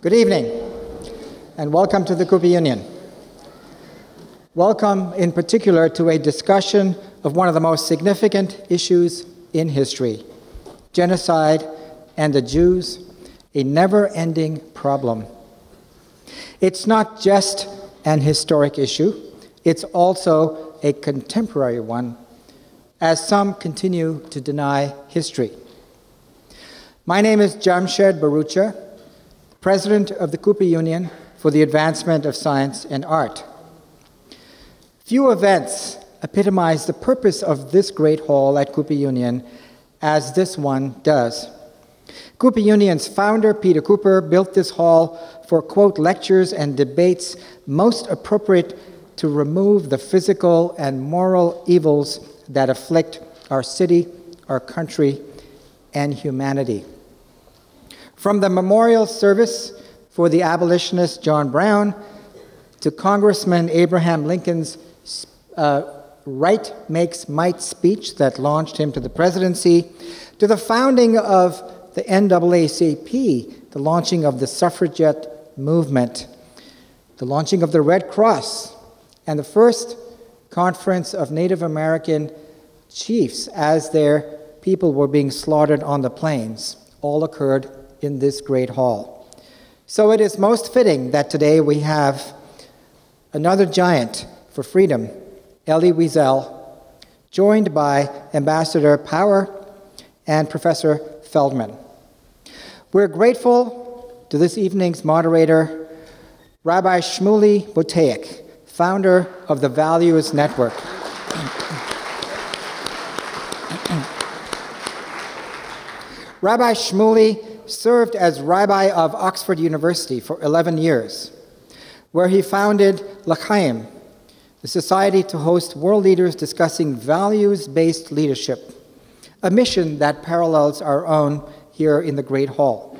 Good evening, and welcome to the Cooper Union. Welcome, in particular, to a discussion of one of the most significant issues in history, genocide and the Jews, a never-ending problem. It's not just an historic issue, it's also a contemporary one, as some continue to deny history. My name is Jamshed Barucha, President of the Cooper Union for the Advancement of Science and Art. Few events epitomize the purpose of this great hall at Cooper Union as this one does. Cooper Union's founder, Peter Cooper, built this hall for, quote, lectures and debates most appropriate to remove the physical and moral evils that afflict our city, our country, and humanity. From the memorial service for the abolitionist John Brown to Congressman Abraham Lincoln's Right Makes Might speech that launched him to the presidency, to the founding of the NAACP, the launching of the suffragette movement, the launching of the Red Cross, and the first conference of Native American chiefs as their people were being slaughtered on the plains, all occurred in this great hall. So it is most fitting that today we have another giant for freedom, Elie Wiesel, joined by Ambassador Power and Professor Feldman. We're grateful to this evening's moderator, Rabbi Shmuley Boteach, founder of the Values Network. Rabbi Shmuley served as rabbi of Oxford University for 11 years, where he founded L'Chaim, the society to host world leaders discussing values-based leadership, a mission that parallels our own here in the Great Hall.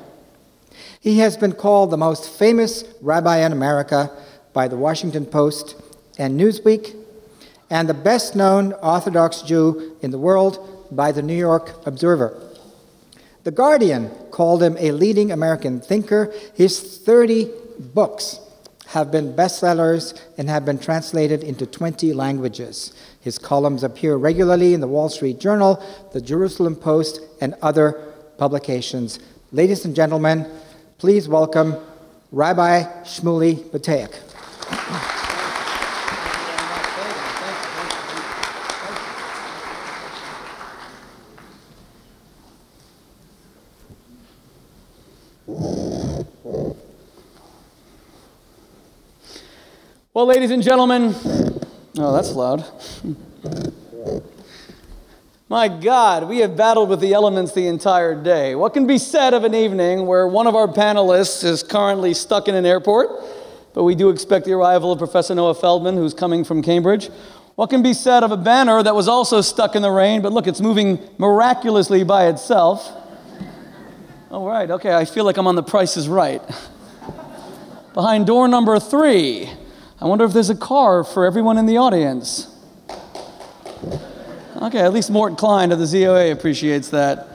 He has been called the most famous rabbi in America by the Washington Post and Newsweek, and the best-known Orthodox Jew in the world by the New York Observer. The Guardian called him a leading American thinker. His 30 books have been bestsellers and have been translated into 20 languages. His columns appear regularly in the Wall Street Journal, the Jerusalem Post, and other publications. Ladies and gentlemen, please welcome Rabbi Shmuley Boteach. Well, ladies and gentlemen, oh, that's loud. My God, we have battled with the elements the entire day. What can be said of an evening where one of our panelists is currently stuck in an airport, but we do expect the arrival of Professor Noah Feldman, who's coming from Cambridge? What can be said of a banner that was also stuck in the rain, but look, it's moving miraculously by itself? All right, okay, I feel like I'm on The Price is Right. Behind door number 3, I wonder if there's a car for everyone in the audience. Okay, at least Mort Klein of the ZOA appreciates that.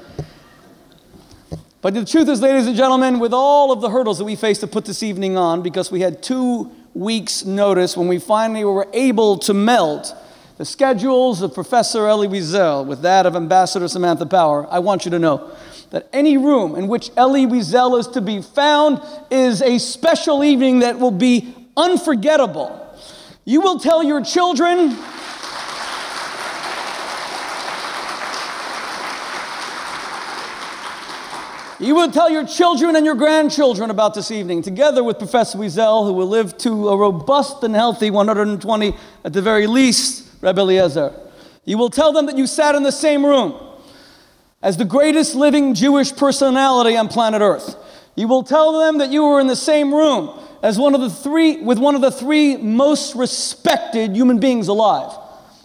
But the truth is, ladies and gentlemen, with all of the hurdles that we faced to put this evening on, because we had 2 weeks' notice when we finally were able to meld the schedules of Professor Elie Wiesel with that of Ambassador Samantha Power, I want you to know that any room in which Elie Wiesel is to be found is a special evening that will be unforgettable. You will tell your children, and your grandchildren about this evening, together with Professor Wiesel, who will live to a robust and healthy 120 at the very least, Rebbe Eliezer. You will tell them that you sat in the same room as the greatest living Jewish personality on planet Earth. You will tell them that you were in the same room as one of the three most respected human beings alive.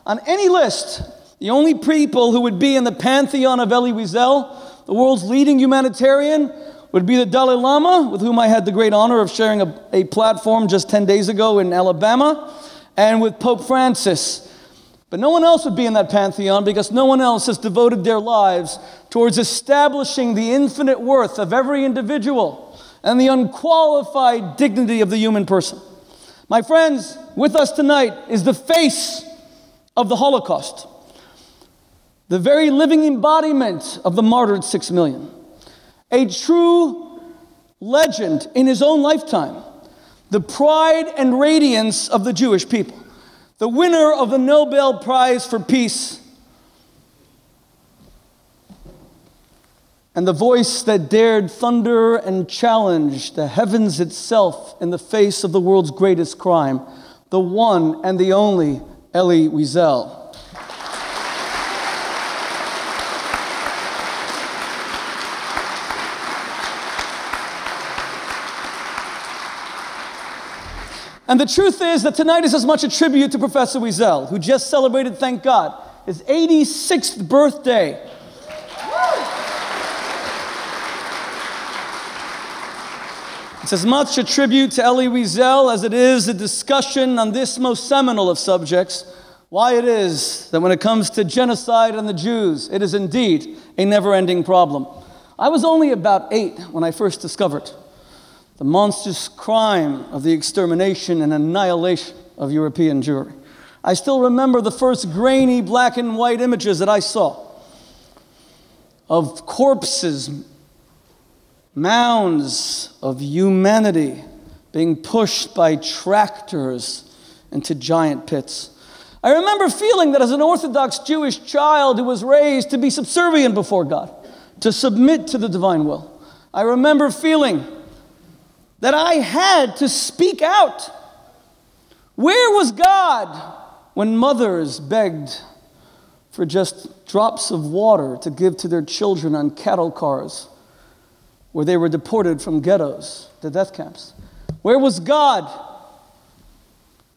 On any list, the only people who would be in the pantheon of Elie Wiesel, the world's leading humanitarian, would be the Dalai Lama, with whom I had the great honor of sharing a platform just 10 days ago in Alabama, and with Pope Francis. But no one else would be in that pantheon because no one else has devoted their lives towards establishing the infinite worth of every individual and the unqualified dignity of the human person. My friends, with us tonight is the face of the Holocaust, the very living embodiment of the martyred 6 million, a true legend in his own lifetime, the pride and radiance of the Jewish people, the winner of the Nobel Prize for Peace, and the voice that dared thunder and challenge the heavens itself in the face of the world's greatest crime, the one and the only Elie Wiesel. And the truth is that tonight is as much a tribute to Professor Wiesel, who just celebrated, thank God, his 86th birthday. It's as much a tribute to Elie Wiesel as it is a discussion on this most seminal of subjects, why it is that when it comes to genocide and the Jews, it is indeed a never-ending problem. I was only about 8 when I first discovered the monstrous crime of the extermination and annihilation of European Jewry. I still remember the first grainy black and white images that I saw of corpses, mounds of humanity being pushed by tractors into giant pits. I remember feeling that as an Orthodox Jewish child who was raised to be subservient before God, to submit to the divine will, I remember feeling that I had to speak out. Where was God when mothers begged for just drops of water to give to their children on cattle cars where they were deported from ghettos to death camps? Where was God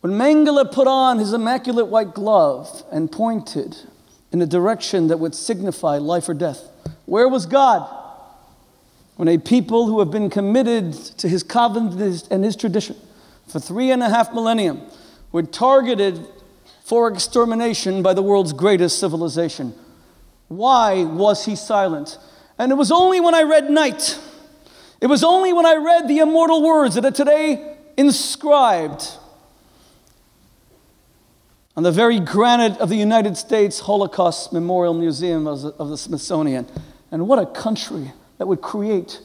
when Mengele put on his immaculate white glove and pointed in a direction that would signify life or death? Where was God when a people who have been committed to his covenant and his tradition for 3.5 millennia were targeted for extermination by the world's greatest civilization? Why was he silent? And it was only when I read Night, it was only when I read the immortal words that are today inscribed on the very granite of the United States Holocaust Memorial Museum of the Smithsonian. And what a country that would create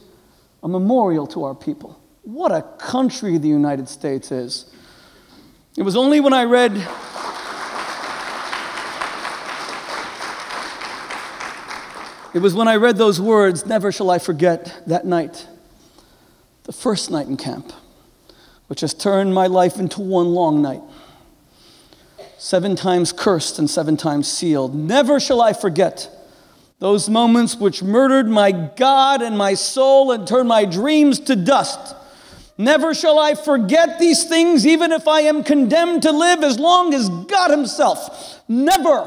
a memorial to our people. What a country the United States is. It was only when I read those words, never shall I forget that night, the first night in camp, which has turned my life into one long night. 7 times cursed and 7 times sealed. Never shall I forget those moments which murdered my God and my soul and turned my dreams to dust. Never shall I forget these things, even if I am condemned to live as long as God himself. Never.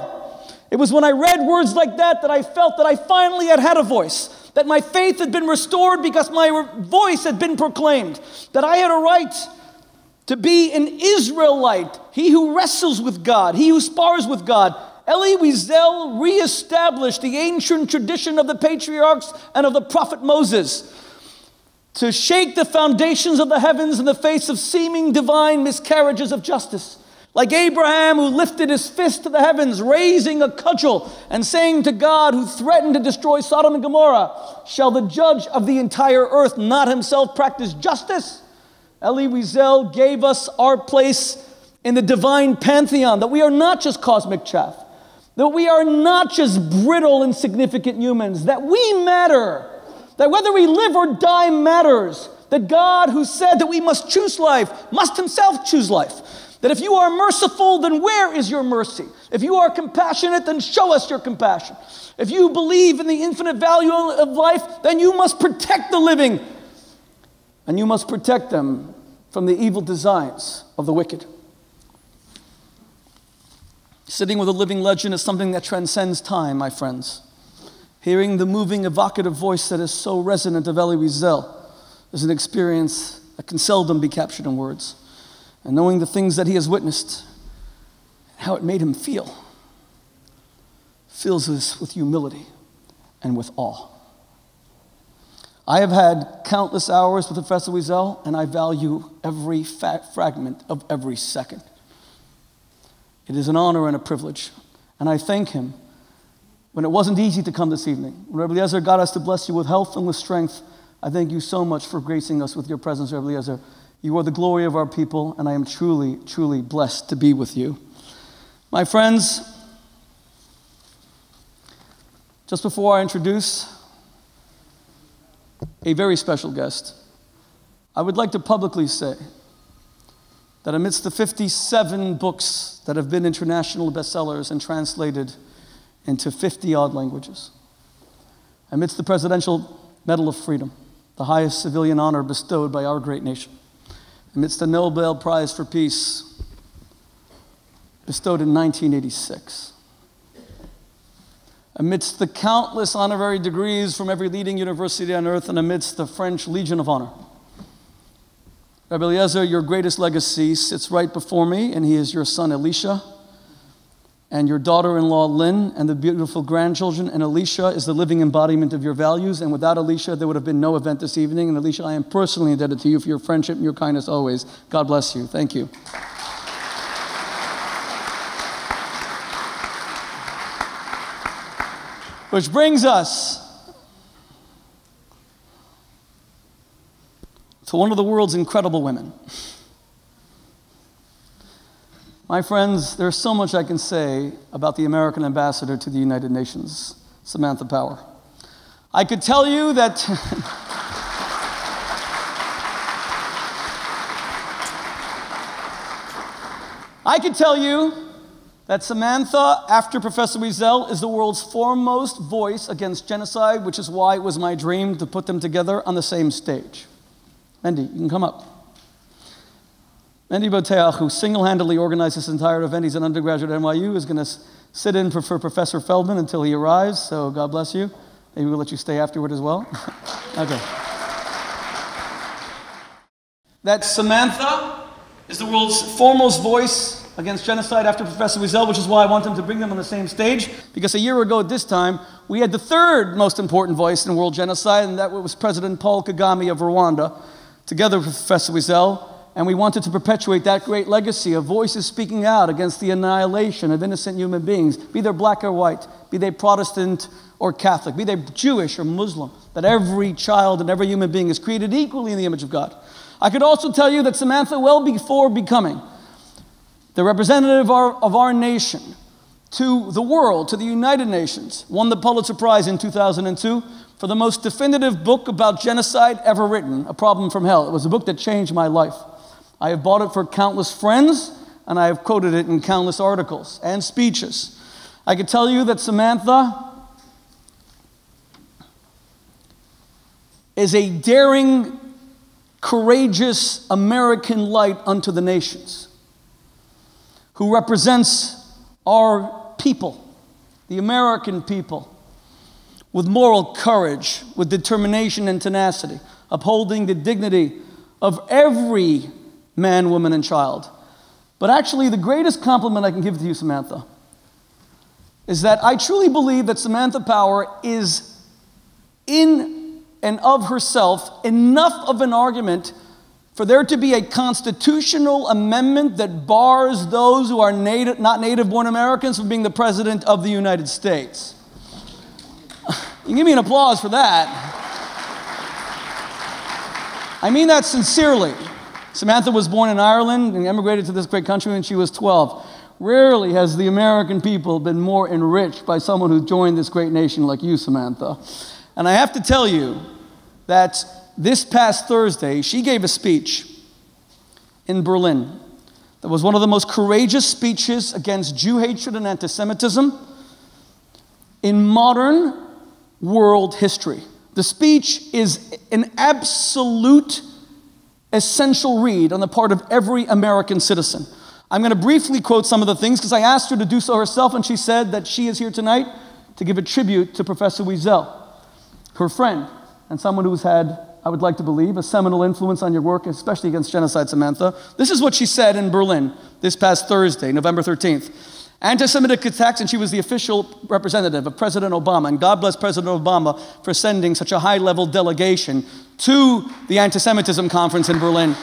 It was when I read words like that that I felt that I finally had a voice, that my faith had been restored because my voice had been proclaimed, that I had a right to be an Israelite, he who wrestles with God, he who spars with God. Elie Wiesel reestablished the ancient tradition of the patriarchs and of the prophet Moses to shake the foundations of the heavens in the face of seeming divine miscarriages of justice. Like Abraham, who lifted his fist to the heavens, raising a cudgel and saying to God, who threatened to destroy Sodom and Gomorrah, shall the judge of the entire earth not himself practice justice? Elie Wiesel gave us our place in the divine pantheon, that we are not just cosmic chaff, that we are not just brittle, insignificant humans, that we matter, that whether we live or die matters, that God, who said that we must choose life, must himself choose life, that if you are merciful, then where is your mercy? If you are compassionate, then show us your compassion. If you believe in the infinite value of life, then you must protect the living, and you must protect them from the evil designs of the wicked. Sitting with a living legend is something that transcends time, my friends. Hearing the moving, evocative voice that is so resonant of Elie Wiesel is an experience that can seldom be captured in words. And knowing the things that he has witnessed, how it made him feel, fills us with humility and with awe. I have had countless hours with Professor Wiesel, and I value every fragment of every second. It is an honor and a privilege, and I thank him. When it wasn't easy to come this evening, when Rabbi Eliezer got us to bless you with health and with strength, I thank you so much for gracing us with your presence, Rabbi Eliezer. You are the glory of our people, and I am truly, truly blessed to be with you. My friends, just before I introduce a very special guest, I would like to publicly say that amidst the 57 books that have been international bestsellers and translated into 50-odd languages, amidst the Presidential Medal of Freedom, the highest civilian honor bestowed by our great nation, amidst the Nobel Prize for Peace bestowed in 1986, amidst the countless honorary degrees from every leading university on earth, and amidst the French Legion of Honor, Rabbi Eliezer, your greatest legacy sits right before me, and he is your son Elisha, and your daughter-in-law Lynn, and the beautiful grandchildren, and Elisha is the living embodiment of your values, and without Elisha, there would have been no event this evening, and Elisha, I am personally indebted to you for your friendship and your kindness always. God bless you. Thank you. Which brings us to one of the world's incredible women. My friends, there's so much I can say about the American ambassador to the United Nations, Samantha Power. I could tell you that Samantha, after Professor Wiesel, is the world's foremost voice against genocide, which is why it was my dream to put them together on the same stage. Mendy, you can come up. Mendy Boteach, who single-handedly organized this entire event, he's an undergraduate at NYU, is going to sit in for Professor Feldman until he arrives, so God bless you. Maybe we'll let you stay afterward as well. Okay. That Samantha is the world's foremost voice against genocide after Professor Wiesel, which is why I want him to bring them on the same stage, because a year ago at this time, we had the third most important voice in world genocide, and that was President Paul Kagame of Rwanda, together with Professor Wiesel, and we wanted to perpetuate that great legacy of voices speaking out against the annihilation of innocent human beings, be they black or white, be they Protestant or Catholic, be they Jewish or Muslim, that every child and every human being is created equally in the image of God. I could also tell you that Samantha, well before becoming the representative of our nation to the world, to the United Nations, won the Pulitzer Prize in 2002 for the most definitive book about genocide ever written, A Problem from Hell. It was a book that changed my life. I have bought it for countless friends, and I have quoted it in countless articles and speeches. I can tell you that Samantha is a daring, courageous American light unto the nations, who represents our people, the American people, with moral courage, with determination and tenacity, upholding the dignity of every man, woman, and child. But actually, the greatest compliment I can give to you, Samantha, is that I truly believe that Samantha Power is in and of herself enough of an argument for there to be a constitutional amendment that bars those who are not native-born Americans from being the President of the United States. You can give me an applause for that. I mean that sincerely. Samantha was born in Ireland and emigrated to this great country when she was 12. Rarely has the American people been more enriched by someone who joined this great nation like you, Samantha. And I have to tell you that this past Thursday, she gave a speech in Berlin that was one of the most courageous speeches against Jew hatred and antisemitism in modern world history. The speech is an absolute essential read on the part of every American citizen. I'm going to briefly quote some of the things because I asked her to do so herself, and she said that she is here tonight to give a tribute to Professor Wiesel, her friend, and someone who's had, I would like to believe, a seminal influence on your work, especially against genocide, Samantha. This is what she said in Berlin this past Thursday, November 13th. Anti-Semitic attacks, and she was the official representative of President Obama, and God bless President Obama for sending such a high-level delegation to the Antisemitism Conference in Berlin.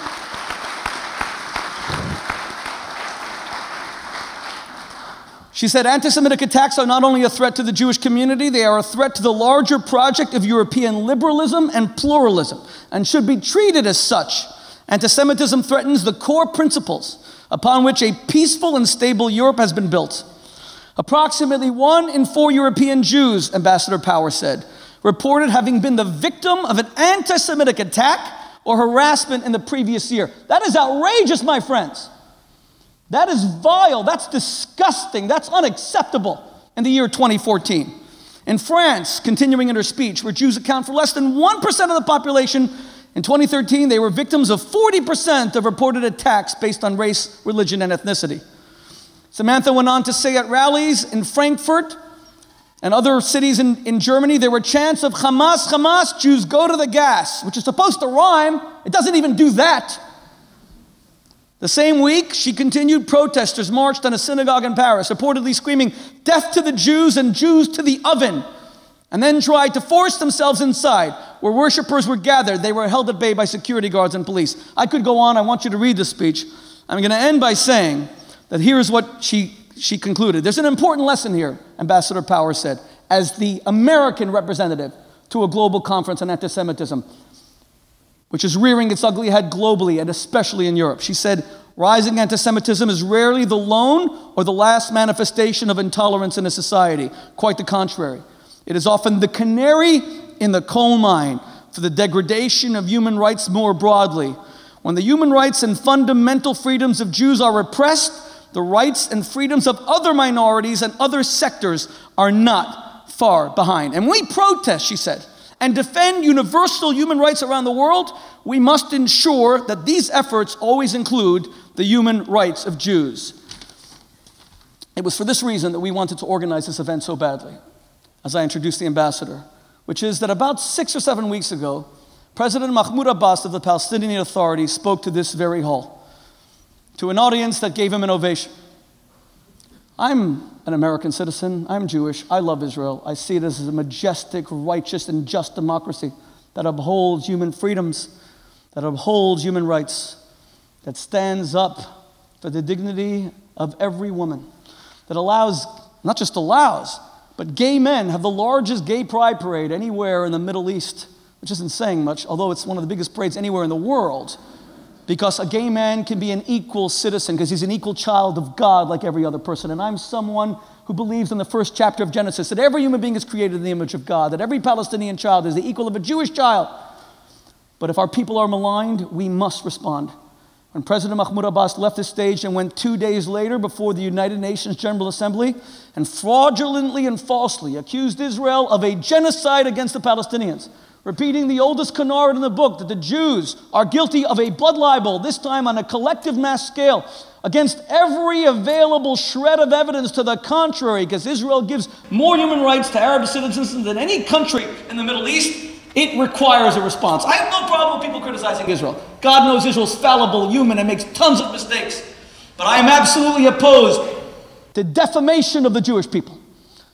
She said, anti-Semitic attacks are not only a threat to the Jewish community, they are a threat to the larger project of European liberalism and pluralism, and should be treated as such. Anti-Semitism threatens the core principles upon which a peaceful and stable Europe has been built. Approximately 1 in 4 European Jews, Ambassador Power said, reported having been the victim of an anti-Semitic attack or harassment in the previous year. That is outrageous, my friends. That is vile, that's disgusting, that's unacceptable in the year 2014. In France, continuing in her speech, where Jews account for less than 1% of the population, in 2013 they were victims of 40% of reported attacks based on race, religion, and ethnicity. Samantha went on to say at rallies in Frankfurt and other cities in Germany, there were chants of Hamas, Hamas, Jews go to the gas, which is supposed to rhyme. It doesn't even do that. The same week, she continued, protesters marched on a synagogue in Paris, reportedly screaming, "Death to the Jews and Jews to the oven," and then tried to force themselves inside, where worshipers were gathered. They were held at bay by security guards and police. I could go on. I want you to read this speech. I'm going to end by saying that here's what she concluded. There's an important lesson here, Ambassador Power said, as the American representative to a global conference on anti-Semitism, which is rearing its ugly head globally and especially in Europe. She said, rising anti-Semitism is rarely the lone or the last manifestation of intolerance in a society. Quite the contrary. It is often the canary in the coal mine for the degradation of human rights more broadly. When the human rights and fundamental freedoms of Jews are repressed, the rights and freedoms of other minorities and other sectors are not far behind. And we protest, she said, and defend universal human rights around the world, we must ensure that these efforts always include the human rights of Jews. It was for this reason that we wanted to organize this event so badly, as I introduced the ambassador, which is that about 6 or 7 weeks ago, President Mahmoud Abbas of the Palestinian Authority spoke to this very hall, to an audience that gave him an ovation. I'm an American citizen, I'm Jewish, I love Israel. I see it as a majestic, righteous, and just democracy that upholds human freedoms, that upholds human rights, that stands up for the dignity of every woman, that allows, not just allows, but gay men have the largest gay pride parade anywhere in the Middle East, which isn't saying much, although it's one of the biggest parades anywhere in the world, because a gay man can be an equal citizen, because he's an equal child of God like every other person. And I'm someone who believes in the first chapter of Genesis that every human being is created in the image of God, that every Palestinian child is the equal of a Jewish child. But if our people are maligned, we must respond. When President Mahmoud Abbas left the stage and went 2 days later before the United Nations General Assembly and fraudulently and falsely accused Israel of a genocide against the Palestinians, repeating the oldest canard in the book, that the Jews are guilty of a blood libel, this time on a collective mass scale, against every available shred of evidence to the contrary, because Israel gives more human rights to Arab citizens than any country in the Middle East, it requires a response. I have no problem with people criticizing Israel. God knows Israel's fallible, human, and makes tons of mistakes. But I am absolutely opposed to defamation of the Jewish people,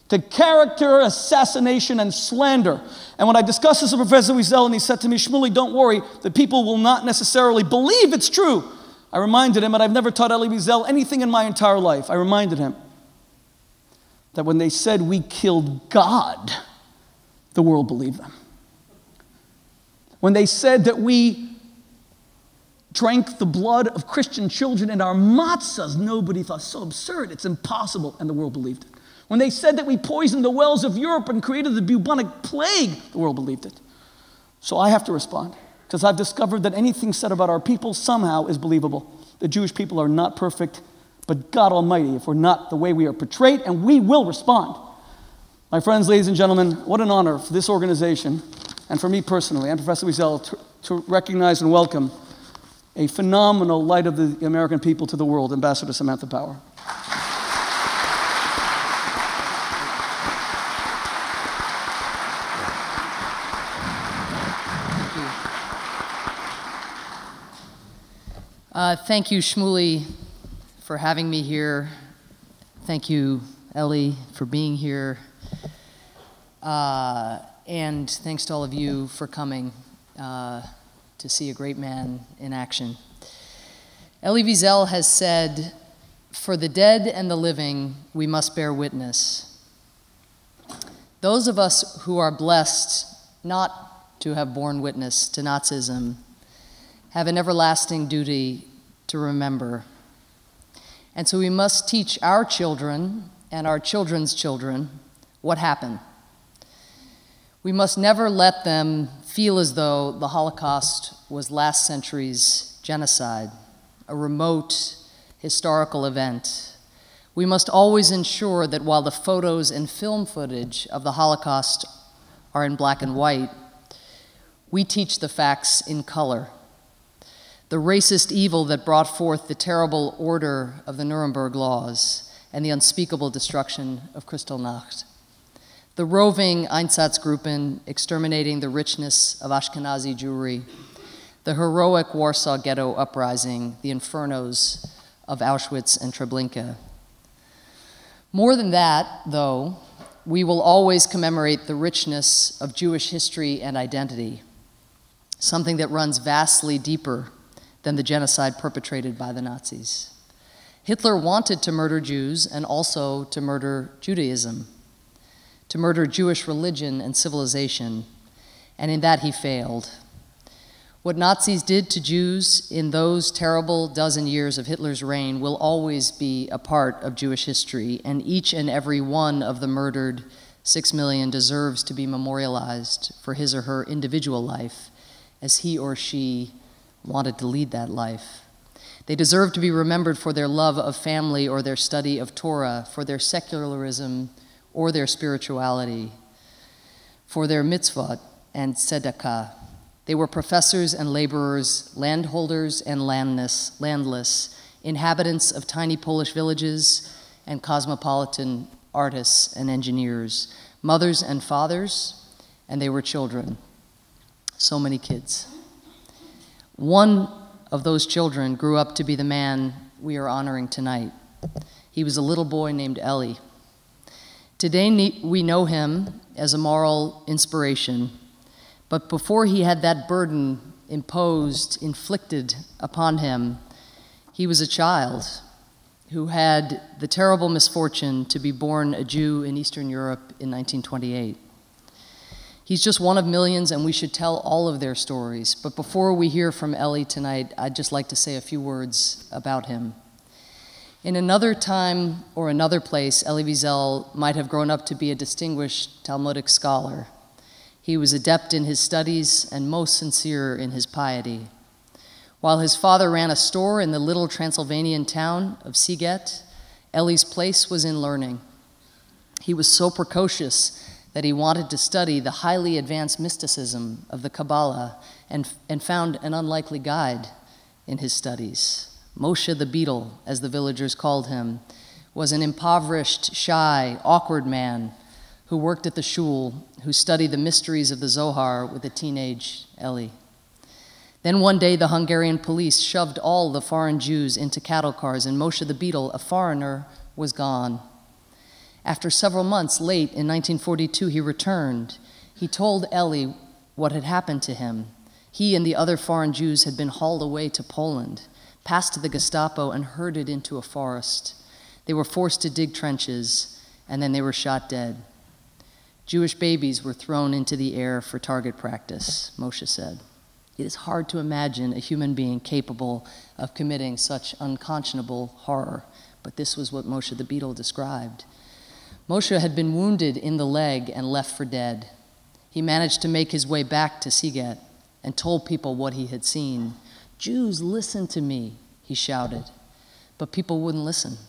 to character assassination and slander. And when I discussed this with Professor Wiesel, and he said to me, Shmuley, don't worry, the people will not necessarily believe it's true. I reminded him, and I've never taught Elie Wiesel anything in my entire life. I reminded him that when they said we killed God, the world believed them. When they said that we drank the blood of Christian children in our matzahs, nobody thought, so absurd, it's impossible, and the world believed it. When they said that we poisoned the wells of Europe and created the bubonic plague, the world believed it. So I have to respond, because I've discovered that anything said about our people somehow is believable. The Jewish people are not perfect, but God Almighty, if we're not the way we are portrayed, and we will respond. My friends, ladies and gentlemen, what an honor for this organization, and for me personally, and Professor Wiesel, to recognize and welcome a phenomenal light of the American people to the world, Ambassador Samantha Power. Thank you, Shmuley, for having me here. Thank you, Elie, for being here. And thanks to all of you for coming to see a great man in action. Elie Wiesel has said, "For the dead and the living, we must bear witness." Those of us who are blessed not to have borne witness to Nazism have an everlasting duty to remember. And so we must teach our children and our children's children what happened. We must never let them feel as though the Holocaust was last century's genocide, a remote historical event. We must always ensure that while the photos and film footage of the Holocaust are in black and white, we teach the facts in color. The racist evil that brought forth the terrible order of the Nuremberg laws and the unspeakable destruction of Kristallnacht. The roving Einsatzgruppen exterminating the richness of Ashkenazi Jewry. The heroic Warsaw Ghetto uprising, the infernos of Auschwitz and Treblinka. More than that, though, we will always commemorate the richness of Jewish history and identity, something that runs vastly deeper than the genocide perpetrated by the Nazis. Hitler wanted to murder Jews and also to murder Judaism, to murder Jewish religion and civilization, and in that he failed. What Nazis did to Jews in those terrible dozen years of Hitler's reign will always be a part of Jewish history, and each and every one of the murdered 6 million deserves to be memorialized for his or her individual life, as he or she wanted to lead that life. They deserve to be remembered for their love of family or their study of Torah, for their secularism or their spirituality, for their mitzvot and tzedakah. They were professors and laborers, landholders and landless, inhabitants of tiny Polish villages, and cosmopolitan artists and engineers, mothers and fathers, and they were children. So many kids. One of those children grew up to be the man we are honoring tonight. He was a little boy named Elie. Today we know him as a moral inspiration, but before he had that burden inflicted upon him, he was a child who had the terrible misfortune to be born a Jew in Eastern Europe in 1928. He's just one of millions, and we should tell all of their stories. But before we hear from Elie tonight, I'd just like to say a few words about him. In another time or another place, Elie Wiesel might have grown up to be a distinguished Talmudic scholar. He was adept in his studies and most sincere in his piety. While his father ran a store in the little Transylvanian town of Siget, Elie's place was in learning. He was so precocious that he wanted to study the highly advanced mysticism of the Kabbalah and found an unlikely guide in his studies. Moshe the Beetle, as the villagers called him, was an impoverished, shy, awkward man who worked at the shul, who studied the mysteries of the Zohar with a teenage Elie. Then one day the Hungarian police shoved all the foreign Jews into cattle cars, and Moshe the Beetle, a foreigner, was gone. After several months, late in 1942, he returned. He told Elie what had happened to him. He and the other foreign Jews had been hauled away to Poland, passed to the Gestapo, and herded into a forest. They were forced to dig trenches, and then they were shot dead. Jewish babies were thrown into the air for target practice, Moshe said. It is hard to imagine a human being capable of committing such unconscionable horror, but this was what Moshe the Beetle described. Moshe had been wounded in the leg and left for dead. He managed to make his way back to Siget and told people what he had seen. "Jews, listen to me," he shouted. But people wouldn't listen.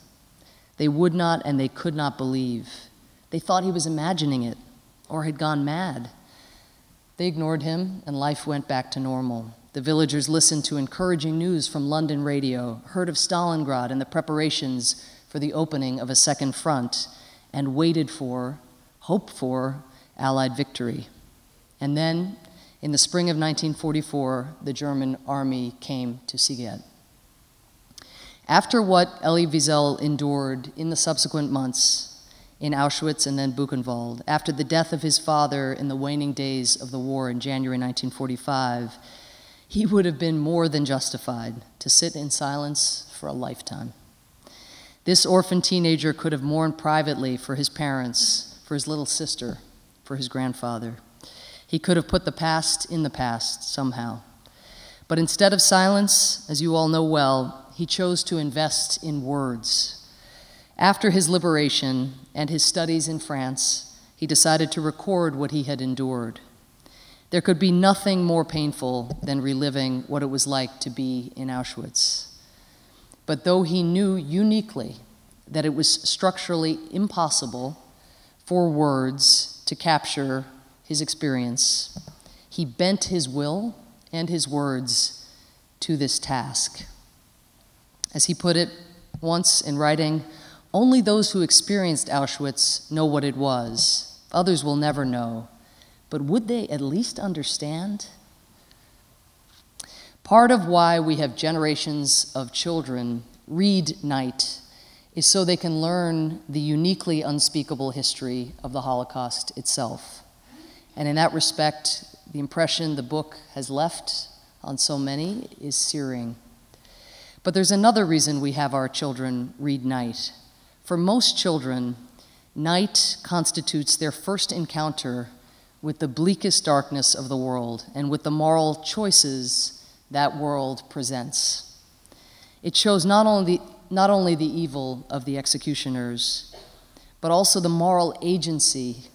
They would not and they could not believe. They thought he was imagining it or had gone mad. They ignored him and life went back to normal. The villagers listened to encouraging news from London radio, heard of Stalingrad and the preparations for the opening of a second front, and waited for, hoped for, Allied victory. And then, in the spring of 1944, the German army came to Siget. After what Elie Wiesel endured in the subsequent months in Auschwitz and then Buchenwald, after the death of his father in the waning days of the war in January 1945, he would have been more than justified to sit in silence for a lifetime. This orphan teenager could have mourned privately for his parents, for his little sister, for his grandfather. He could have put the past in the past somehow. But instead of silence, as you all know well, he chose to invest in words. After his liberation and his studies in France, he decided to record what he had endured. There could be nothing more painful than reliving what it was like to be in Auschwitz. But though he knew uniquely that it was structurally impossible for words to capture his experience, he bent his will and his words to this task. As he put it once in writing, "Only those who experienced Auschwitz know what it was. Others will never know. But would they at least understand?" Part of why we have generations of children read Night is so they can learn the uniquely unspeakable history of the Holocaust itself. And in that respect, the impression the book has left on so many is searing. But there's another reason we have our children read Night. For most children, Night constitutes their first encounter with the bleakest darkness of the world and with the moral choices that world presents. It shows not only the evil of the executioners, but also the moral agency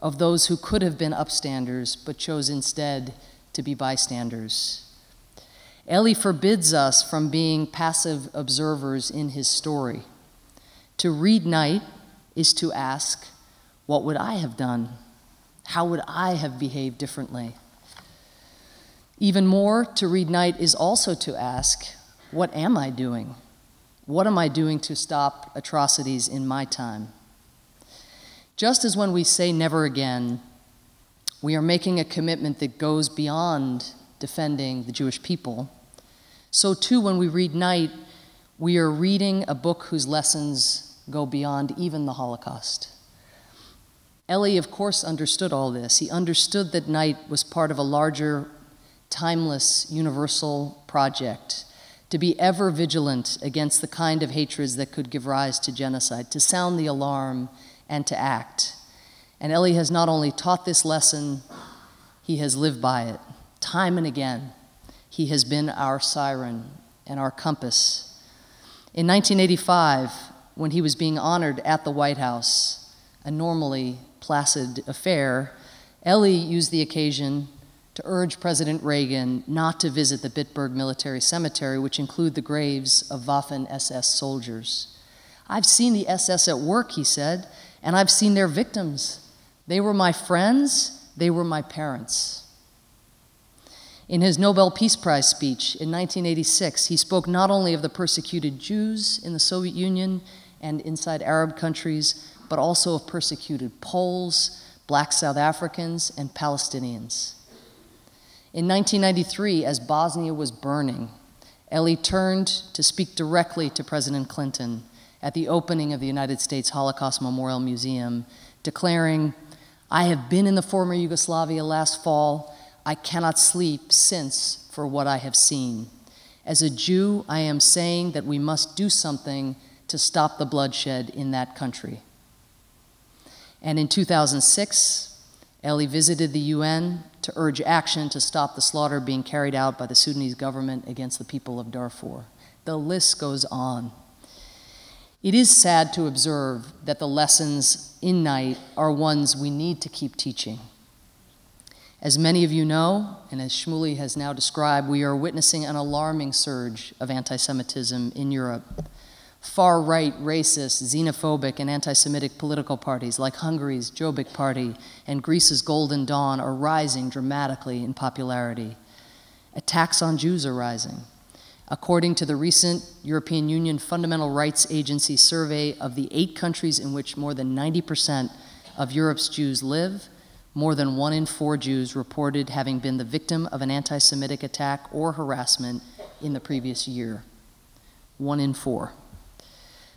of those who could have been upstanders but chose instead to be bystanders. Elie forbids us from being passive observers in his story. To read Night is to ask, what would I have done? How would I have behaved differently? Even more, to read Night is also to ask, what am I doing? What am I doing to stop atrocities in my time? Just as when we say never again, we are making a commitment that goes beyond defending the Jewish people, so too when we read Night, we are reading a book whose lessons go beyond even the Holocaust. Elie, of course, understood all this. He understood that Night was part of a larger, timeless, universal project, to be ever vigilant against the kind of hatreds that could give rise to genocide, to sound the alarm and to act. And Elie has not only taught this lesson, he has lived by it. Time and again, he has been our siren and our compass. In 1985, when he was being honored at the White House, a normally placid affair, Elie used the occasion to urge President Reagan not to visit the Bitburg Military Cemetery, which include the graves of Waffen-SS soldiers. "I've seen the SS at work," he said, "and I've seen their victims. They were my friends, they were my parents." In his Nobel Peace Prize speech in 1986, he spoke not only of the persecuted Jews in the Soviet Union and inside Arab countries, but also of persecuted Poles, Black South Africans, and Palestinians. In 1993, as Bosnia was burning, Elie turned to speak directly to President Clinton at the opening of the United States Holocaust Memorial Museum, declaring, "I have been in the former Yugoslavia last fall. I cannot sleep since for what I have seen. As a Jew, I am saying that we must do something to stop the bloodshed in that country." And in 2006, Elie visited the UN to urge action to stop the slaughter being carried out by the Sudanese government against the people of Darfur. The list goes on. It is sad to observe that the lessons in Night are ones we need to keep teaching. As many of you know, and as Shmuley has now described, we are witnessing an alarming surge of anti-Semitism in Europe. Far-right, racist, xenophobic, and anti-Semitic political parties like Hungary's Jobbik Party and Greece's Golden Dawn are rising dramatically in popularity. Attacks on Jews are rising. According to the recent European Union Fundamental Rights Agency survey of the 8 countries in which more than 90% of Europe's Jews live, more than 1 in 4 Jews reported having been the victim of an anti-Semitic attack or harassment in the previous year. 1 in 4.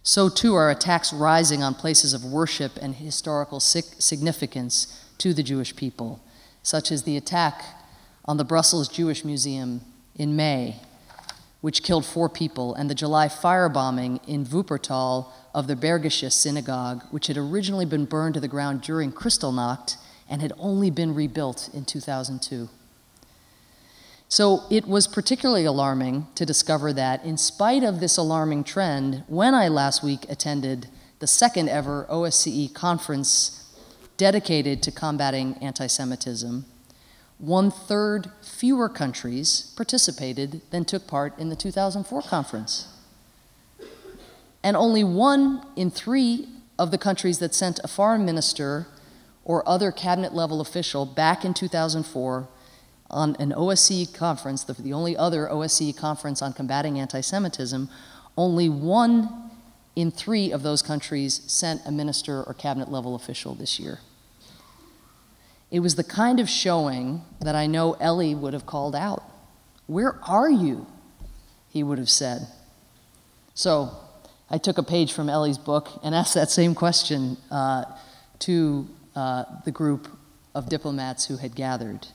So too are attacks rising on places of worship and historical significance to the Jewish people, such as the attack on the Brussels Jewish Museum in May, which killed 4 people, and the July firebombing in Wuppertal of the Bergische Synagogue, which had originally been burned to the ground during Kristallnacht and had only been rebuilt in 2002. So it was particularly alarming to discover that, in spite of this alarming trend, when I last week attended the second ever OSCE Conference dedicated to combating anti-Semitism, 1/3 fewer countries participated than took part in the 2004 conference. And only 1 in 3 of the countries that sent a foreign minister or other cabinet-level official back in 2004 on an OSCE conference, the only other OSCE conference on combating anti-Semitism, only 1 in 3 of those countries sent a minister or cabinet-level official this year. It was the kind of showing that I know Elie would have called out. "Where are you?" he would have said. So I took a page from Elie's book and asked that same question to the group of diplomats who had gathered.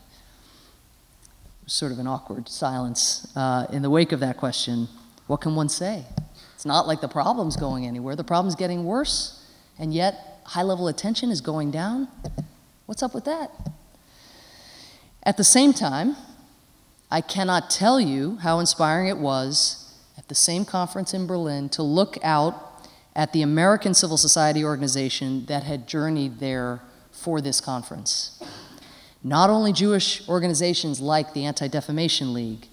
Sort of an awkward silence in the wake of that question. What can one say? It's not like the problem's going anywhere. The problem's getting worse, and yet high-level attention is going down. What's up with that? At the same time, I cannot tell you how inspiring it was at the same conference in Berlin to look out at the American civil society organization that had journeyed there for this conference. Not only Jewish organizations like the Anti-Defamation League,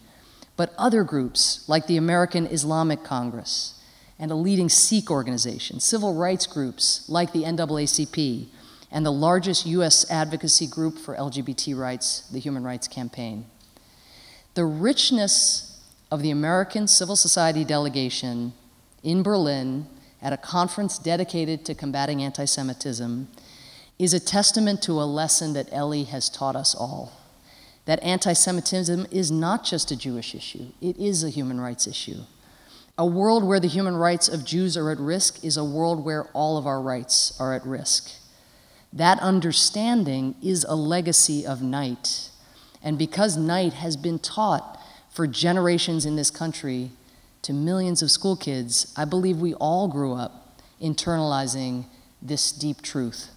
but other groups like the American Islamic Congress and a leading Sikh organization, civil rights groups like the NAACP, and the largest US advocacy group for LGBT rights, the Human Rights Campaign. The richness of the American civil society delegation in Berlin at a conference dedicated to combating anti-Semitism is a testament to a lesson that Elie has taught us all, that anti-Semitism is not just a Jewish issue, it is a human rights issue. A world where the human rights of Jews are at risk is a world where all of our rights are at risk. That understanding is a legacy of Night, and because Night has been taught for generations in this country to millions of school kids, I believe we all grew up internalizing this deep truth.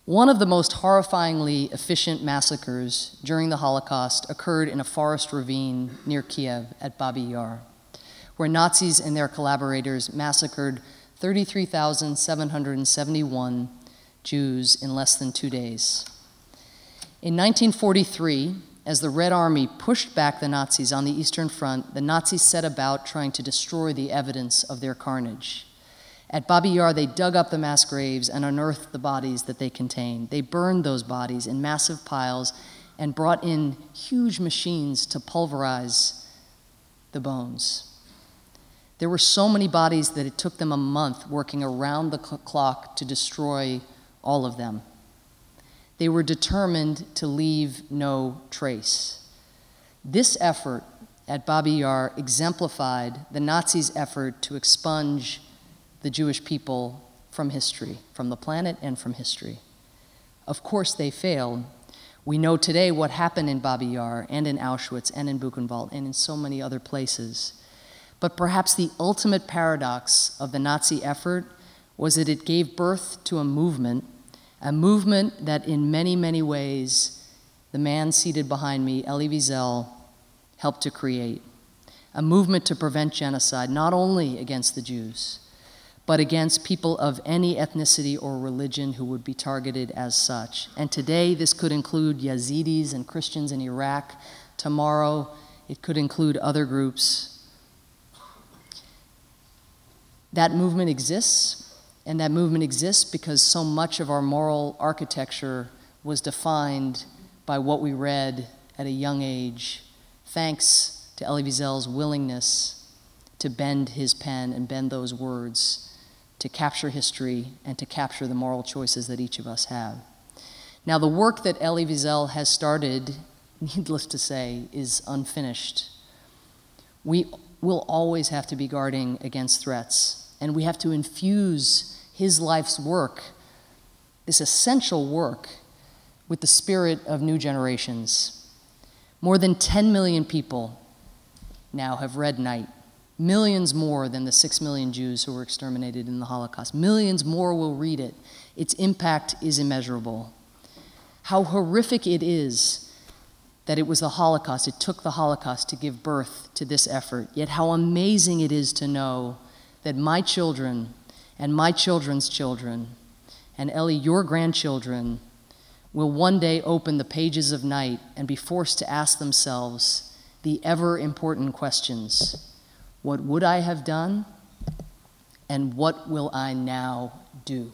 One of the most horrifyingly efficient massacres during the Holocaust occurred in a forest ravine near Kiev at Babi Yar, where Nazis and their collaborators massacred 33,771 Jews in less than 2 days. In 1943, as the Red Army pushed back the Nazis on the Eastern Front, the Nazis set about trying to destroy the evidence of their carnage. At Babi Yar, they dug up the mass graves and unearthed the bodies that they contained. They burned those bodies in massive piles and brought in huge machines to pulverize the bones. There were so many bodies that it took them a month working around the clock to destroy all of them. They were determined to leave no trace. This effort at Babi Yar exemplified the Nazis' effort to expunge the Jewish people from history, from the planet and from history. Of course they failed. We know today what happened in Babi Yar and in Auschwitz and in Buchenwald and in so many other places. But perhaps the ultimate paradox of the Nazi effort was that it gave birth to a movement that in many, many ways the man seated behind me, Elie Wiesel, helped to create. A movement to prevent genocide, not only against the Jews, but against people of any ethnicity or religion who would be targeted as such. And today, this could include Yazidis and Christians in Iraq. Tomorrow, it could include other groups. That movement exists, and that movement exists because so much of our moral architecture was defined by what we read at a young age, thanks to Elie Wiesel's willingness to bend his pen and bend those words to capture history and to capture the moral choices that each of us have. Now, the work that Elie Wiesel has started, needless to say, is unfinished. We will always have to be guarding against threats, and we have to infuse his life's work, this essential work, with the spirit of new generations. More than 10 million people now have read Night. Millions more than the 6 million Jews who were exterminated in the Holocaust. Millions more will read it. Its impact is immeasurable. How horrific it is that it was the Holocaust, it took the Holocaust to give birth to this effort. Yet how amazing it is to know that my children and my children's children, and Elie, your grandchildren, will one day open the pages of Night and be forced to ask themselves the ever-important questions. What would I have done? And what will I now do?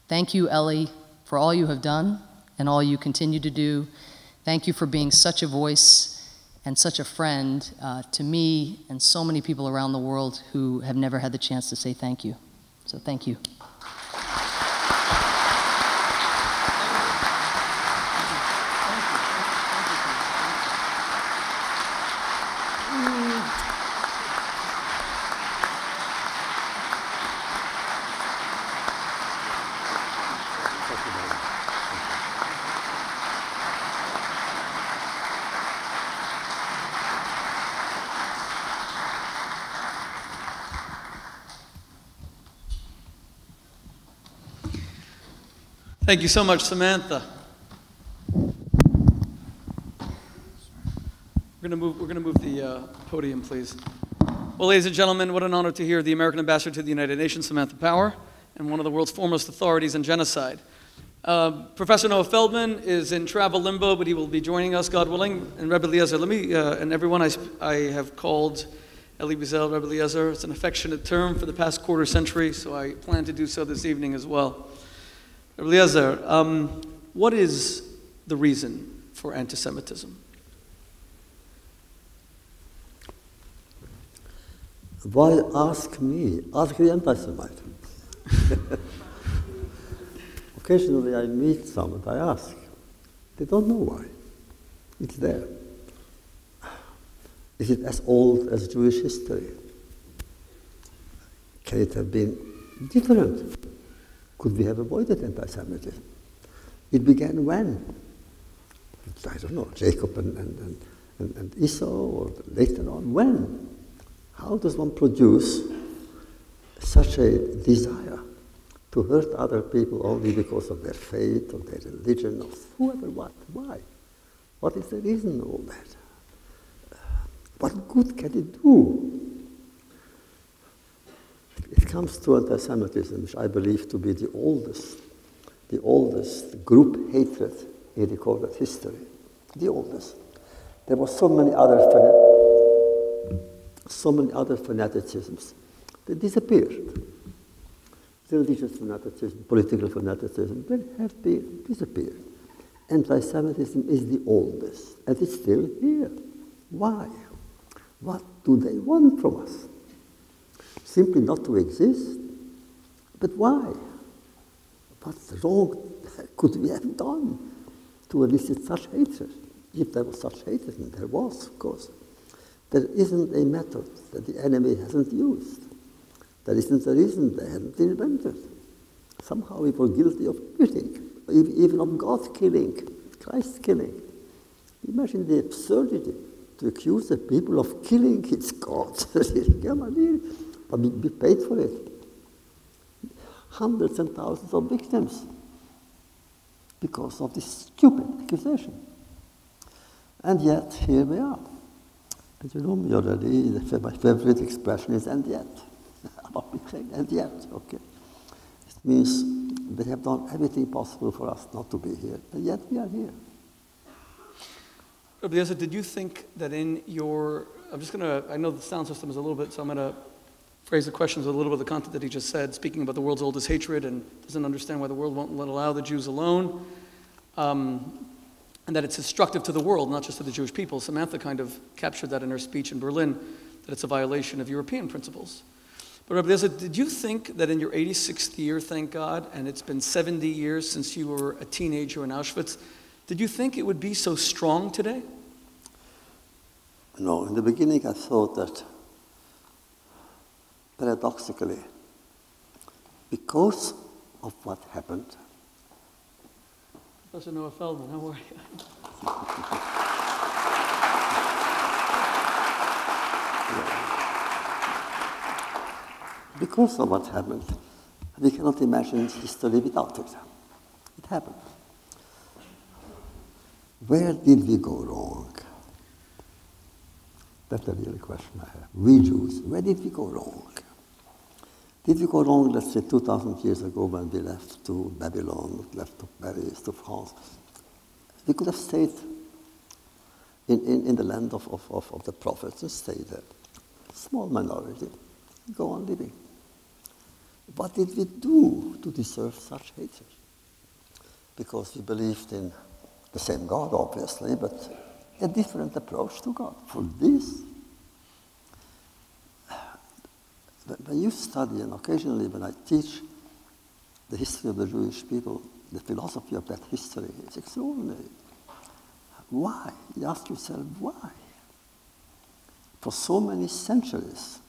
Thank you, Elie, for all you have done and all you continue to do. Thank you for being such a voice and such a friend to me and so many people around the world who have never had the chance to say thank you. So thank you. Thank you so much, Samantha. We're going to move the podium, please. Well, ladies and gentlemen, what an honor to hear the American ambassador to the United Nations, Samantha Power, and one of the world's foremost authorities on genocide. Professor Noah Feldman is in travel limbo, but he will be joining us, God willing. And Rebbe Eliezer, let me, and everyone, I have called Elie Wiesel Rebbe Eliezer. It's an affectionate term for the past quarter century, so I plan to do so this evening as well. Rebbe Eliezer, what is the reason for anti-Semitism? Why ask me? Ask the anti-Semite. Occasionally I meet some and I ask. They don't know why. It's there. Is it as old as Jewish history? Can it have been different? Could we have avoided anti-Semitism? It began when? I don't know, Jacob and Esau, or later on, when? How does one produce such a desire to hurt other people only because of their faith or their religion or whoever, what? Why? What is the reason of all that? What good can it do? It comes to anti-Semitism, which I believe to be the oldest group hatred in recorded history. The oldest. There were so many other fanaticisms. They disappeared. The religious fanaticism, political fanaticism, they have disappeared. Anti-Semitism is the oldest, and it's still here. Why? What do they want from us? Simply not to exist? But why? What wrong could we have done to elicit such hatred? If there was such hatred, and there was, of course. There isn't a method that the enemy hasn't used. There isn't a reason they haven't invented. Somehow we were guilty of everything, even of God killing, Christ killing. Imagine the absurdity to accuse the people of killing its God. But we paid for it. Hundreds and thousands of victims because of this stupid accusation. And yet, here we are. And you know me already, my favorite expression is "and yet." And yet, okay. It means they have done everything possible for us not to be here, and yet we are here. Rebbe Eliezer, did you think that in your, I know the sound system is a little bit, so I'm going to phrase the questions with a little bit of the content that he just said, speaking about the world's oldest hatred and doesn't understand why the world won't allow the Jews alone, and that it's destructive to the world, not just to the Jewish people. Samantha kind of captured that in her speech in Berlin, that it's a violation of European principles. But Rebbe Eliezer, did you think that in your 86th year, thank God, and it's been 70 years since you were a teenager in Auschwitz, did you think it would be so strong today? No, in the beginning I thought that, paradoxically, because of what happened. Professor Noah Feldman, how are you? Because of what happened, we cannot imagine history without it. It happened. Where did we go wrong? That's the real question I have. We Jews, where did we go wrong? Did we go wrong, let's say, 2,000 years ago when we left to Babylon, left to Paris, to France? We could have stayed in the land of the prophets and stayed there. Small minority, go on living. What did we do to deserve such hatred? Because we believed in the same God, obviously, but a different approach to God. For this, when you study, and occasionally when I teach the history of the Jewish people, the philosophy of that history is extraordinary. Why? You ask yourself, why? For so many centuries,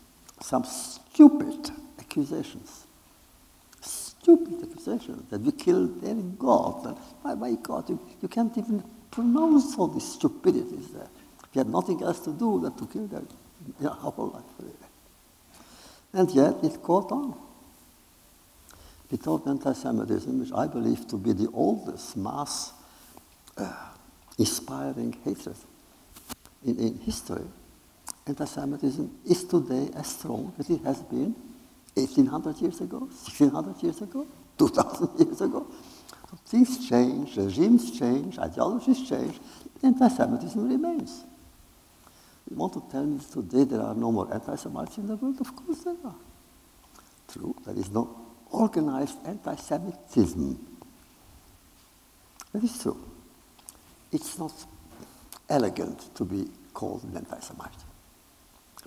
some stupid accusations that we killed their God. Why God? You can't even pronounce all these stupidities there. We had nothing else to do than to kill them in our whole life. And yet it caught on. Without anti-Semitism, which I believe to be the oldest mass inspiring hatred in history, anti-Semitism is today as strong as it has been 1,800 years ago, 1,600 years ago, 2,000 years ago. So things change, regimes change, ideologies change, anti-Semitism remains. You want to tell me today there are no more anti-Semites in the world? Of course there are. True, there is no organized anti-Semitism. That is true. It's not elegant to be called an anti-Semite.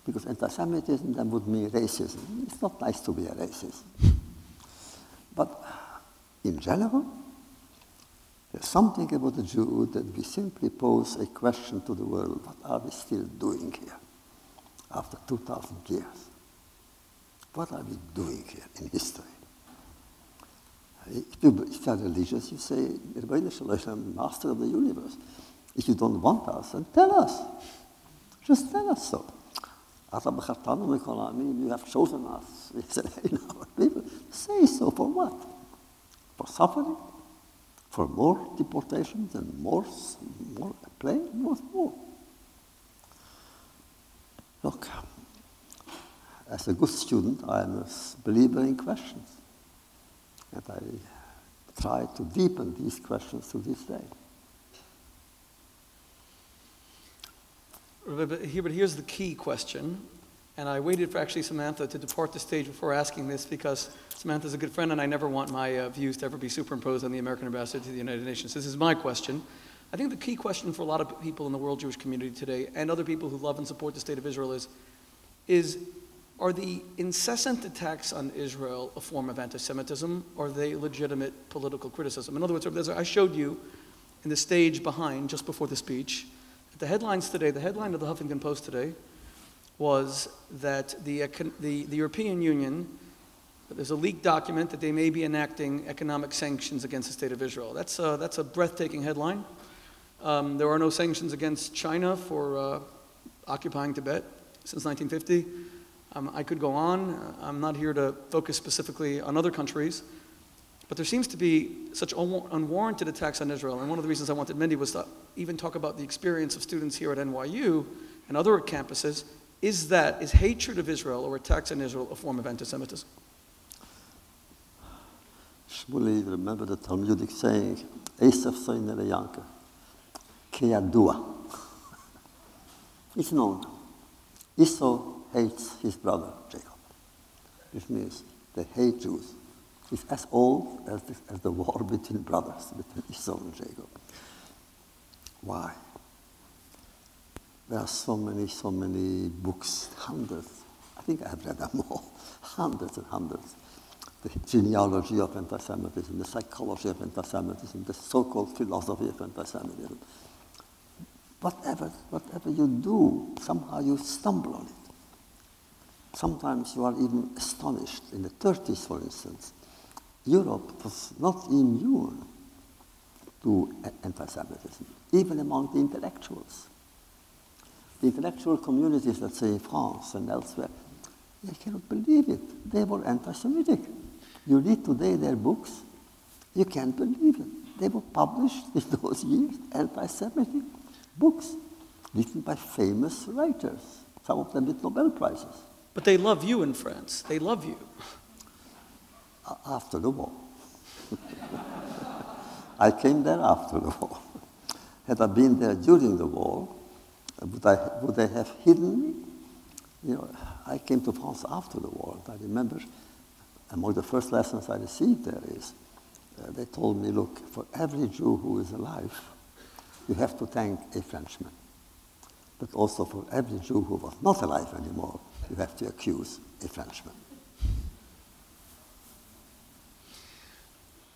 Because anti-Semitism then would mean racism. It's not nice to be a racist. But in general, there's something about the Jew that we simply pose a question to the world: what are we still doing here after 2,000 years? What are we doing here in history? If you are religious, you say, Master of the universe. If you don't want us, then tell us. Just tell us so. You have chosen us in our people. Say so. For what? For suffering? For more deportations and more plague? What more? Look, as a good student, I am a believer in questions. And I try to deepen these questions to this day. But here's the key question, and I waited for actually Samantha to depart the stage before asking this, because Samantha's a good friend and I never want my views to ever be superimposed on the American ambassador to the United Nations. This is my question. I think the key question for a lot of people in the world Jewish community today, and other people who love and support the state of Israel, is are the incessant attacks on Israel a form of anti-Semitism, or are they legitimate political criticism? In other words, I showed you in the stage behind, just before the speech, the headlines today, the headline of the Huffington Post today was that the European Union, there's a leaked document that they may be enacting economic sanctions against the state of Israel. That's a breathtaking headline. There are no sanctions against China for occupying Tibet since 1950. I could go on. I'm not here to focus specifically on other countries. But there seems to be such unwarranted attacks on Israel. And one of the reasons I wanted Mindy was to even talk about the experience of students here at NYU and other campuses. Is hatred of Israel or attacks on Israel a form of anti-Semitism? Shmuley, remember the Talmudic saying, Esav Soinele Yanka, Keyadua. It's known. Esau hates his brother, Jacob. Which means they hate Jews. It's as old as the war between brothers, between Esau and Jacob. Why? There are so many books, hundreds. I think I have read them all, hundreds and hundreds. The genealogy of anti-Semitism, the psychology of anti-Semitism, the so-called philosophy of anti-Semitism. whatever you do, somehow you stumble on it. Sometimes you are even astonished. In the 30s, for instance, Europe was not immune to anti-Semitism, even among the intellectuals. The intellectual communities, let's say in France and elsewhere, they cannot believe it. They were anti-Semitic. You read today their books, you can't believe it. They were published in those years, anti-Semitic books, written by famous writers, some of them with Nobel Prizes. But they love you in France. They love you. After the war. I came there after the war. Had I been there during the war, would they have hidden me? You know, I came to France after the war. I remember among the first lessons I received there is, they told me, look, for every Jew who is alive, you have to thank a Frenchman. But also for every Jew who was not alive anymore, you have to accuse a Frenchman.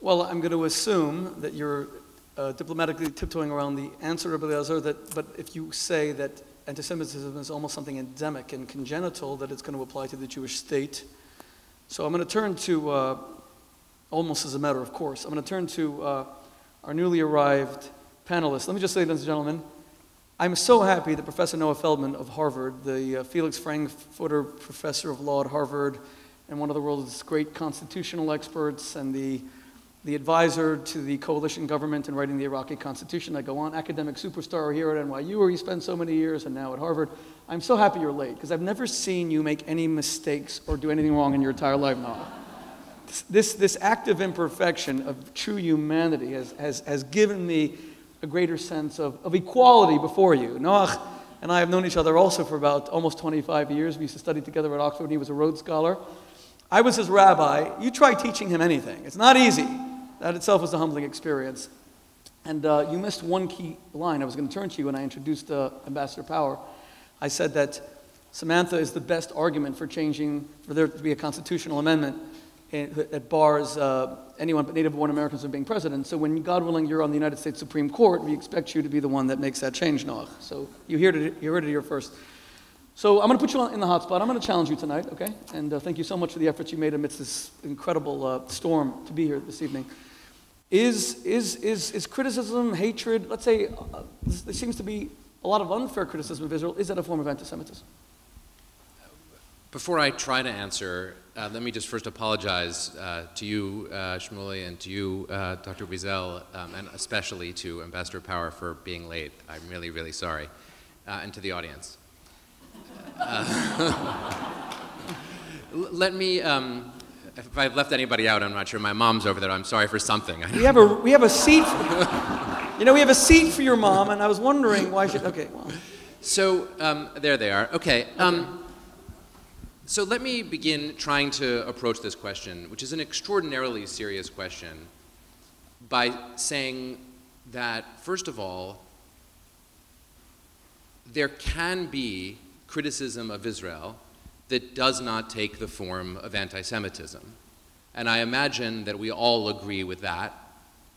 Well, I'm going to assume that you're diplomatically tiptoeing around the answer, but if you say that anti-Semitism is almost something endemic and congenital, that it's going to apply to the Jewish state. So I'm going to turn to, almost as a matter of course, I'm going to turn to our newly arrived panelists. Let me just say, ladies and gentlemen, I'm so happy that Professor Noah Feldman of Harvard, the Felix Frankfurter Professor of Law at Harvard, and one of the world's great constitutional experts, and the advisor to the coalition government in writing the Iraqi constitution. I go on, academic superstar here at NYU, where you spent so many years, and now at Harvard. I'm so happy you're late, because I've never seen you make any mistakes or do anything wrong in your entire life now. This act of imperfection, of true humanity, has given me a greater sense of equality before you. Noach and I have known each other also for about almost 25 years. We used to study together at Oxford, and he was a Rhodes Scholar. I was his rabbi. You try teaching him anything. It's not easy. That itself was a humbling experience. And you missed one key line. I was going to turn to you when I introduced Ambassador Power. I said that Samantha is the best argument for there to be a constitutional amendment that bars anyone but native-born Americans from being president. So when, God willing, you're on the United States Supreme Court, we expect you to be the one that makes that change, Noach. So you heard it here first. So I'm going to put you in the hot spot. I'm going to challenge you tonight, okay? And thank you so much for the efforts you made amidst this incredible storm to be here this evening. Is criticism, hatred, let's say, there seems to be a lot of unfair criticism of Israel. Is that a form of anti-Semitism? Before I try to answer, let me just first apologize to you, Shmuley, and to you, Dr. Wiesel, and especially to Ambassador Power for being late. I'm really, really sorry. And to the audience. Let me, if I've left anybody out, I'm not sure. My mom's over there. I'm sorry for something. We have a seat. We have a seat for your mom, and I was wondering why she. Okay. Well. So there they are. Okay. So let me begin trying to approach this question, which is an extraordinarily serious question, by saying that, first of all, there can be criticism of Israel that does not take the form of anti-Semitism. And I imagine that we all agree with that,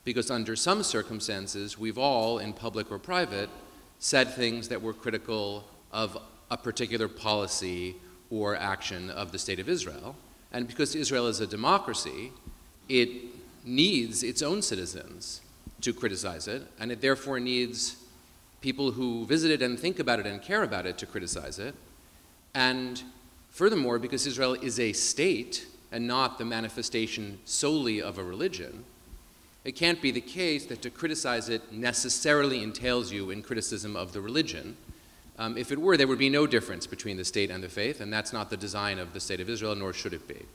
because under some circumstances, we've all, in public or private, said things that were critical of a particular policy or action of the State of Israel. And because Israel is a democracy, it needs its own citizens to criticize it, and it therefore needs people who visit it and think about it and care about it to criticize it. And furthermore, because Israel is a state and not the manifestation solely of a religion, it can't be the case that to criticize it necessarily entails you in criticism of the religion. If it were, there would be no difference between the state and the faith, and that's not the design of the State of Israel, nor should it be.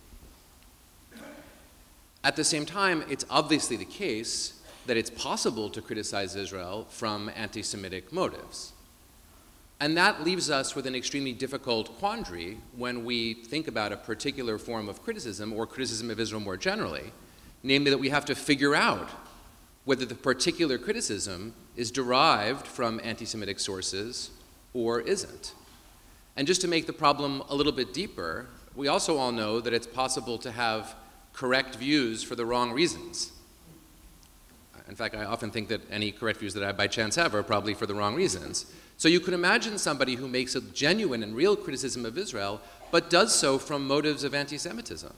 At the same time, it's obviously the case that it's possible to criticize Israel from anti-Semitic motives. And that leaves us with an extremely difficult quandary when we think about a particular form of criticism, or criticism of Israel more generally, namely that we have to figure out whether the particular criticism is derived from anti-Semitic sources or isn't. And just to make the problem a little bit deeper, we also all know that it's possible to have correct views for the wrong reasons. In fact, I often think that any correct views that I by chance have are probably for the wrong reasons. So you could imagine somebody who makes a genuine and real criticism of Israel, but does so from motives of anti-Semitism.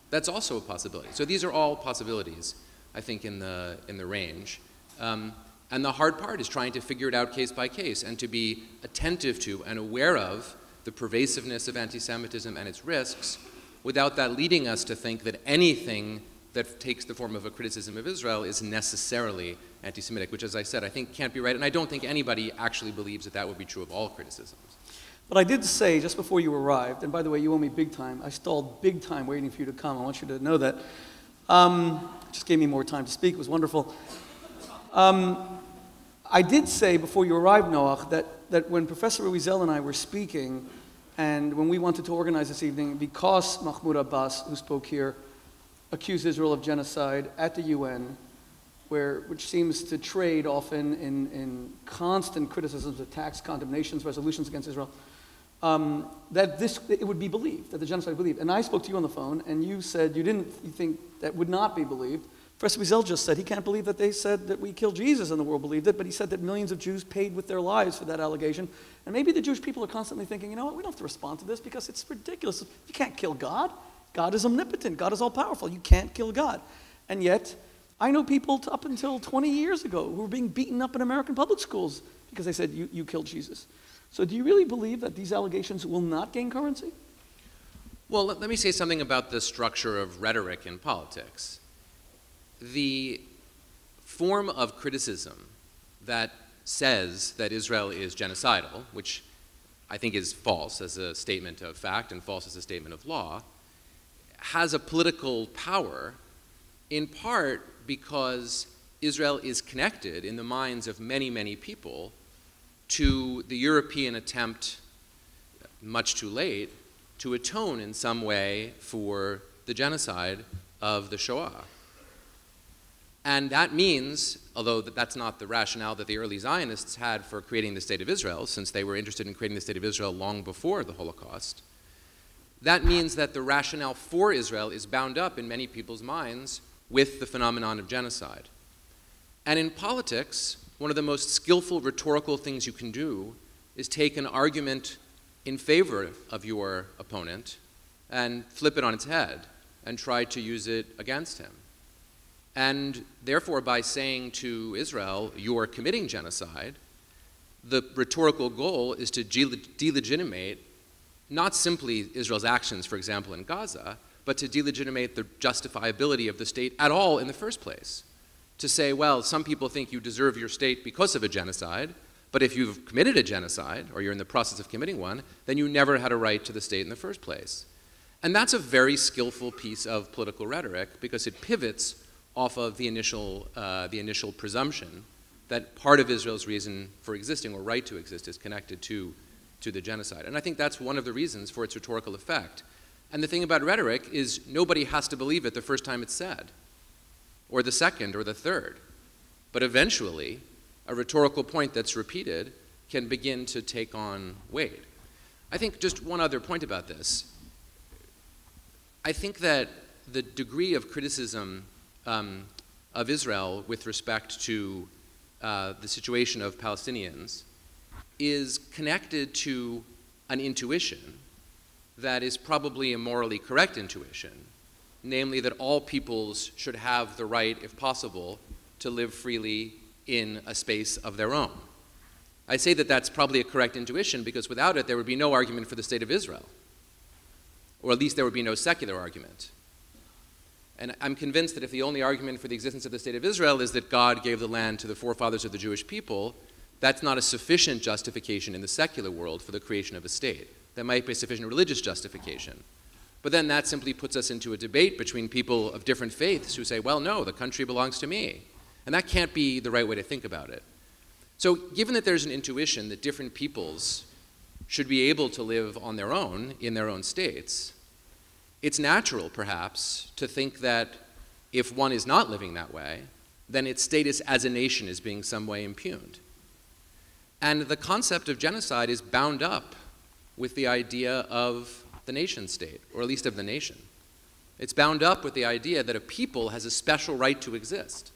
That's also a possibility. So these are all possibilities, I think, in the range. And the hard part is trying to figure it out case by case and to be attentive to and aware of the pervasiveness of anti-Semitism and its risks, without that leading us to think that anything that takes the form of a criticism of Israel is necessarily anti-Semitic, which, as I said, I think can't be right, and I don't think anybody actually believes that that would be true of all criticisms. But I did say just before you arrived, and by the way, you owe me big time. I stalled big time waiting for you to come. I want you to know that. Just gave me more time to speak. It was wonderful. I did say before you arrived, Noach, that when Professor Wiesel and I were speaking, and when we wanted to organize this evening, because Mahmoud Abbas, who spoke here, accused Israel of genocide at the UN, which seems to trade often in constant criticisms, attacks, condemnations, resolutions against Israel, it would be believed, that the genocide would be believed. And I spoke to you on the phone, and you said you think that would not be believed. Professor Wiesel just said he can't believe that they said that we killed Jesus and the world believed it, but he said that millions of Jews paid with their lives for that allegation. And maybe the Jewish people are constantly thinking, you know what, we don't have to respond to this because it's ridiculous. You can't kill God. God is omnipotent. God is all-powerful. You can't kill God. And yet, I know people up until 20 years ago who were being beaten up in American public schools because they said, you killed Jesus. So do you really believe that these allegations will not gain currency? Well, let me say something about the structure of rhetoric in politics. The form of criticism that says that Israel is genocidal, which I think is false as a statement of fact and false as a statement of law, has a political power in part because Israel is connected in the minds of many, many people to the European attempt, much too late, to atone in some way for the genocide of the Shoah. And that means, although that's not the rationale that the early Zionists had for creating the State of Israel, since they were interested in creating the State of Israel long before the Holocaust, that means that the rationale for Israel is bound up in many people's minds with the phenomenon of genocide. And in politics, one of the most skillful rhetorical things you can do is take an argument in favor of your opponent and flip it on its head and try to use it against him. And therefore, by saying to Israel, you're committing genocide, the rhetorical goal is to delegitimate not simply Israel's actions, for example, in Gaza, but to delegitimate the justifiability of the state at all in the first place. To say, well, some people think you deserve your state because of a genocide, but if you've committed a genocide, or you're in the process of committing one, then you never had a right to the state in the first place. And that's a very skillful piece of political rhetoric because it pivots off of the initial presumption that part of Israel's reason for existing or right to exist is connected to the genocide. And I think that's one of the reasons for its rhetorical effect. And the thing about rhetoric is nobody has to believe it the first time it's said, or the second, or the third. But eventually, a rhetorical point that's repeated can begin to take on weight. I think just one other point about this. I think that the degree of criticism of Israel with respect to the situation of Palestinians is connected to an intuition that is probably a morally correct intuition, namely that all peoples should have the right, if possible, to live freely in a space of their own. I say that that's probably a correct intuition because without it there would be no argument for the state of Israel, or at least there would be no secular argument. And I'm convinced that if the only argument for the existence of the state of Israel is that God gave the land to the forefathers of the Jewish people, that's not a sufficient justification in the secular world for the creation of a state. That might be a sufficient religious justification. But then that simply puts us into a debate between people of different faiths who say, well, no, the country belongs to me. And that can't be the right way to think about it. So given that there's an intuition that different peoples should be able to live on their own, in their own states, it's natural, perhaps, to think that if one is not living that way, then its status as a nation is being some way impugned. And the concept of genocide is bound up with the idea of the nation state, or at least of the nation. It's bound up with the idea that a people has a special right to exist.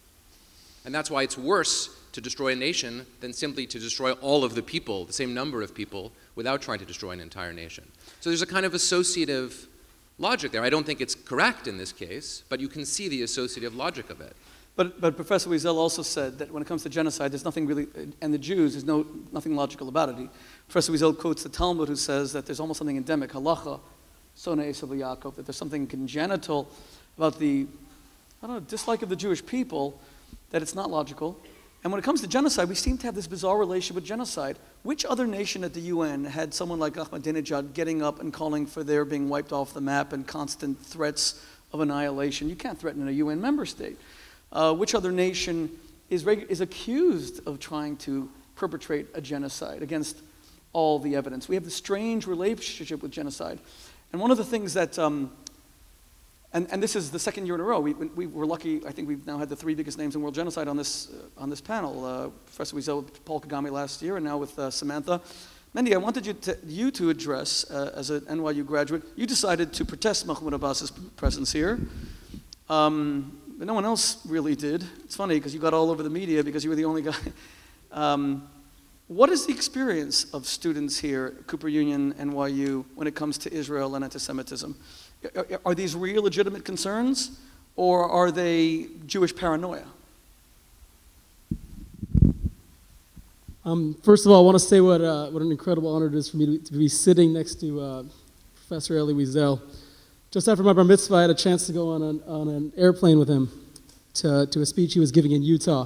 And that's why it's worse to destroy a nation than simply to destroy all of the people, the same number of people, without trying to destroy an entire nation. So there's a kind of associative logic there. I don't think it's correct in this case, but you can see the associative logic of it. But Professor Wiesel also said that when it comes to genocide, there's nothing really, and the Jews, there's nothing logical about it. Professor Wiesel quotes the Talmud, who says that there's almost something endemic, halacha, sona esav Yaakov, that there's something congenital about the, dislike of the Jewish people, that it's not logical. And when it comes to genocide, we seem to have this bizarre relationship with genocide. Which other nation at the UN had someone like Ahmadinejad getting up and calling for their being wiped off the map and constant threats of annihilation? You can't threaten a UN member state. Which other nation is accused of trying to perpetrate a genocide against all the evidence? We have this strange relationship with genocide. And one of the things that, and this is the second year in a row, we were lucky. I think we've now had the three biggest names in world genocide on this panel. Professor Wiesel with Paul Kagame last year, and now with Samantha. Mendy, I wanted you to address, as an NYU graduate, you decided to protest Mahmoud Abbas's presence here. But no one else really did. It's funny because you got all over the media because you were the only guy. What is the experience of students here at Cooper Union, NYU, when it comes to Israel and anti-Semitism? Are these real legitimate concerns, or are they Jewish paranoia? First of all, I want to say what an incredible honor it is for me to be sitting next to Professor Elie Wiesel. Just after my bar mitzvah, I had a chance to go on an airplane with him to a speech he was giving in Utah.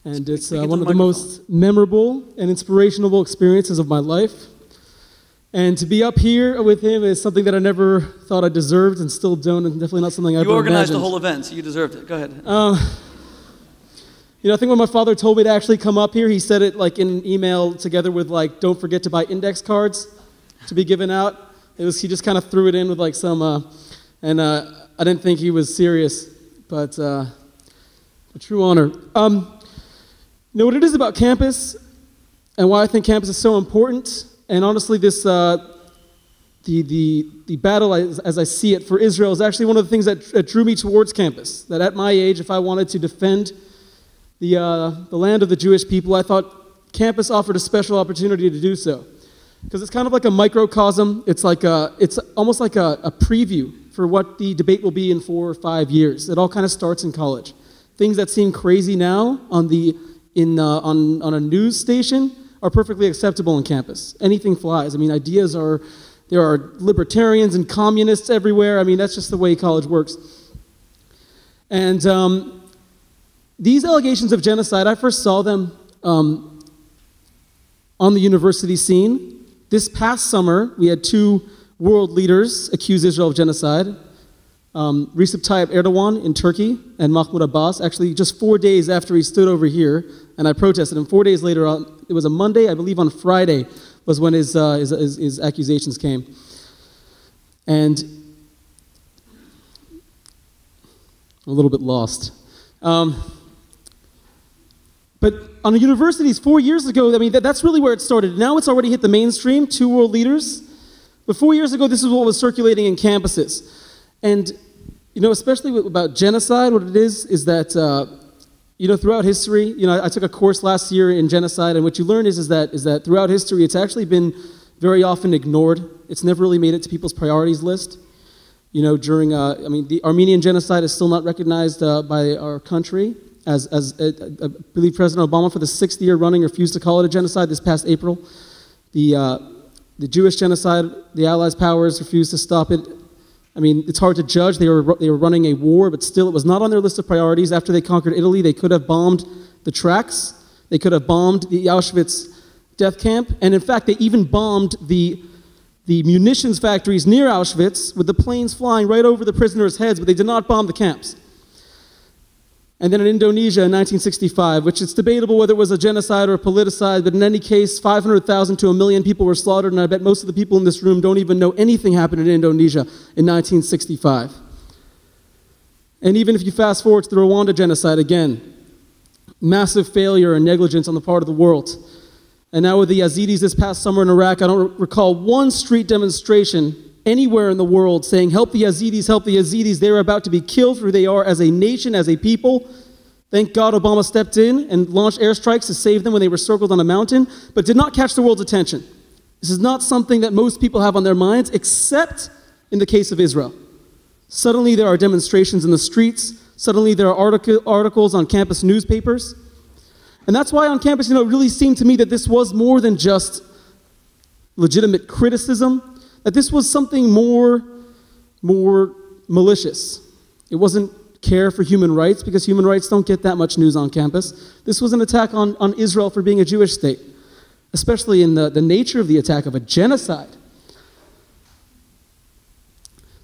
And it's one of the most memorable and inspirational experiences of my life. And to be up here with him is something that I never thought I deserved and still don't, and definitely not something I ever imagined. You organized the whole event, so you deserved it. Go ahead. I think when my father told me to actually come up here, he said it like in an email together with like, don't forget to buy index cards to be given out. He just kind of threw it in with like some, and I didn't think he was serious, but a true honor. What it is about campus and why I think campus is so important, and honestly this, the battle as I see it for Israel is actually one of the things that drew me towards campus, that at my age, if I wanted to defend the land of the Jewish people, I thought campus offered a special opportunity to do so. Because it's kind of like a microcosm. It's almost like a preview for what the debate will be in 4 or 5 years. It all kind of starts in college. Things that seem crazy now on a news station are perfectly acceptable on campus. Anything flies. I mean, there are libertarians and communists everywhere. I mean, that's just the way college works. And these allegations of genocide, I first saw them on the university scene. This past summer, we had 2 world leaders accuse Israel of genocide. Recep Tayyip Erdogan in Turkey and Mahmoud Abbas, actually just 4 days after he stood over here, and I protested him. 4 days later, it was a Monday, I believe on Friday, was when his accusations came. And I'm a little bit lost. But on the universities 4 years ago, I mean, that's really where it started. Now it's already hit the mainstream, 2 world leaders. But 4 years ago, this is what was circulating in campuses. And, especially about genocide, what it is that, throughout history, I took a course last year in genocide, and what you learn is that throughout history, it's actually been very often ignored. It's never really made it to people's priorities list. The Armenian genocide is still not recognized by our country. As I believe President Obama, for the 6th year running, refused to call it a genocide this past April. The Jewish genocide, the Allies' powers refused to stop it. I mean, it's hard to judge. They were running a war, but still, it was not on their list of priorities. After they conquered Italy, they could have bombed the tracks. They could have bombed the Auschwitz death camp. And in fact, they even bombed the munitions factories near Auschwitz with the planes flying right over the prisoners' heads, but they did not bomb the camps. And then in Indonesia in 1965, which it's debatable whether it was a genocide or a politicide, but in any case, 500,000 to 1 million people were slaughtered, and I bet most of the people in this room don't even know anything happened in Indonesia in 1965. And even if you fast forward to the Rwanda genocide again, massive failure and negligence on the part of the world. And now with the Yazidis this past summer in Iraq, I don't recall one street demonstration anywhere in the world saying, help the Yazidis, they're about to be killed for who they are as a nation, as a people. Thank God Obama stepped in and launched airstrikes to save them when they were circled on a mountain, but did not catch the world's attention. This is not something that most people have on their minds, except in the case of Israel. Suddenly there are demonstrations in the streets. Suddenly there are articles on campus newspapers. And that's why on campus, it really seemed to me that this was more than just legitimate criticism, that this was something more malicious. It wasn't care for human rights, because human rights don't get that much news on campus. This was an attack on Israel for being a Jewish state, especially in the nature of the attack of a genocide.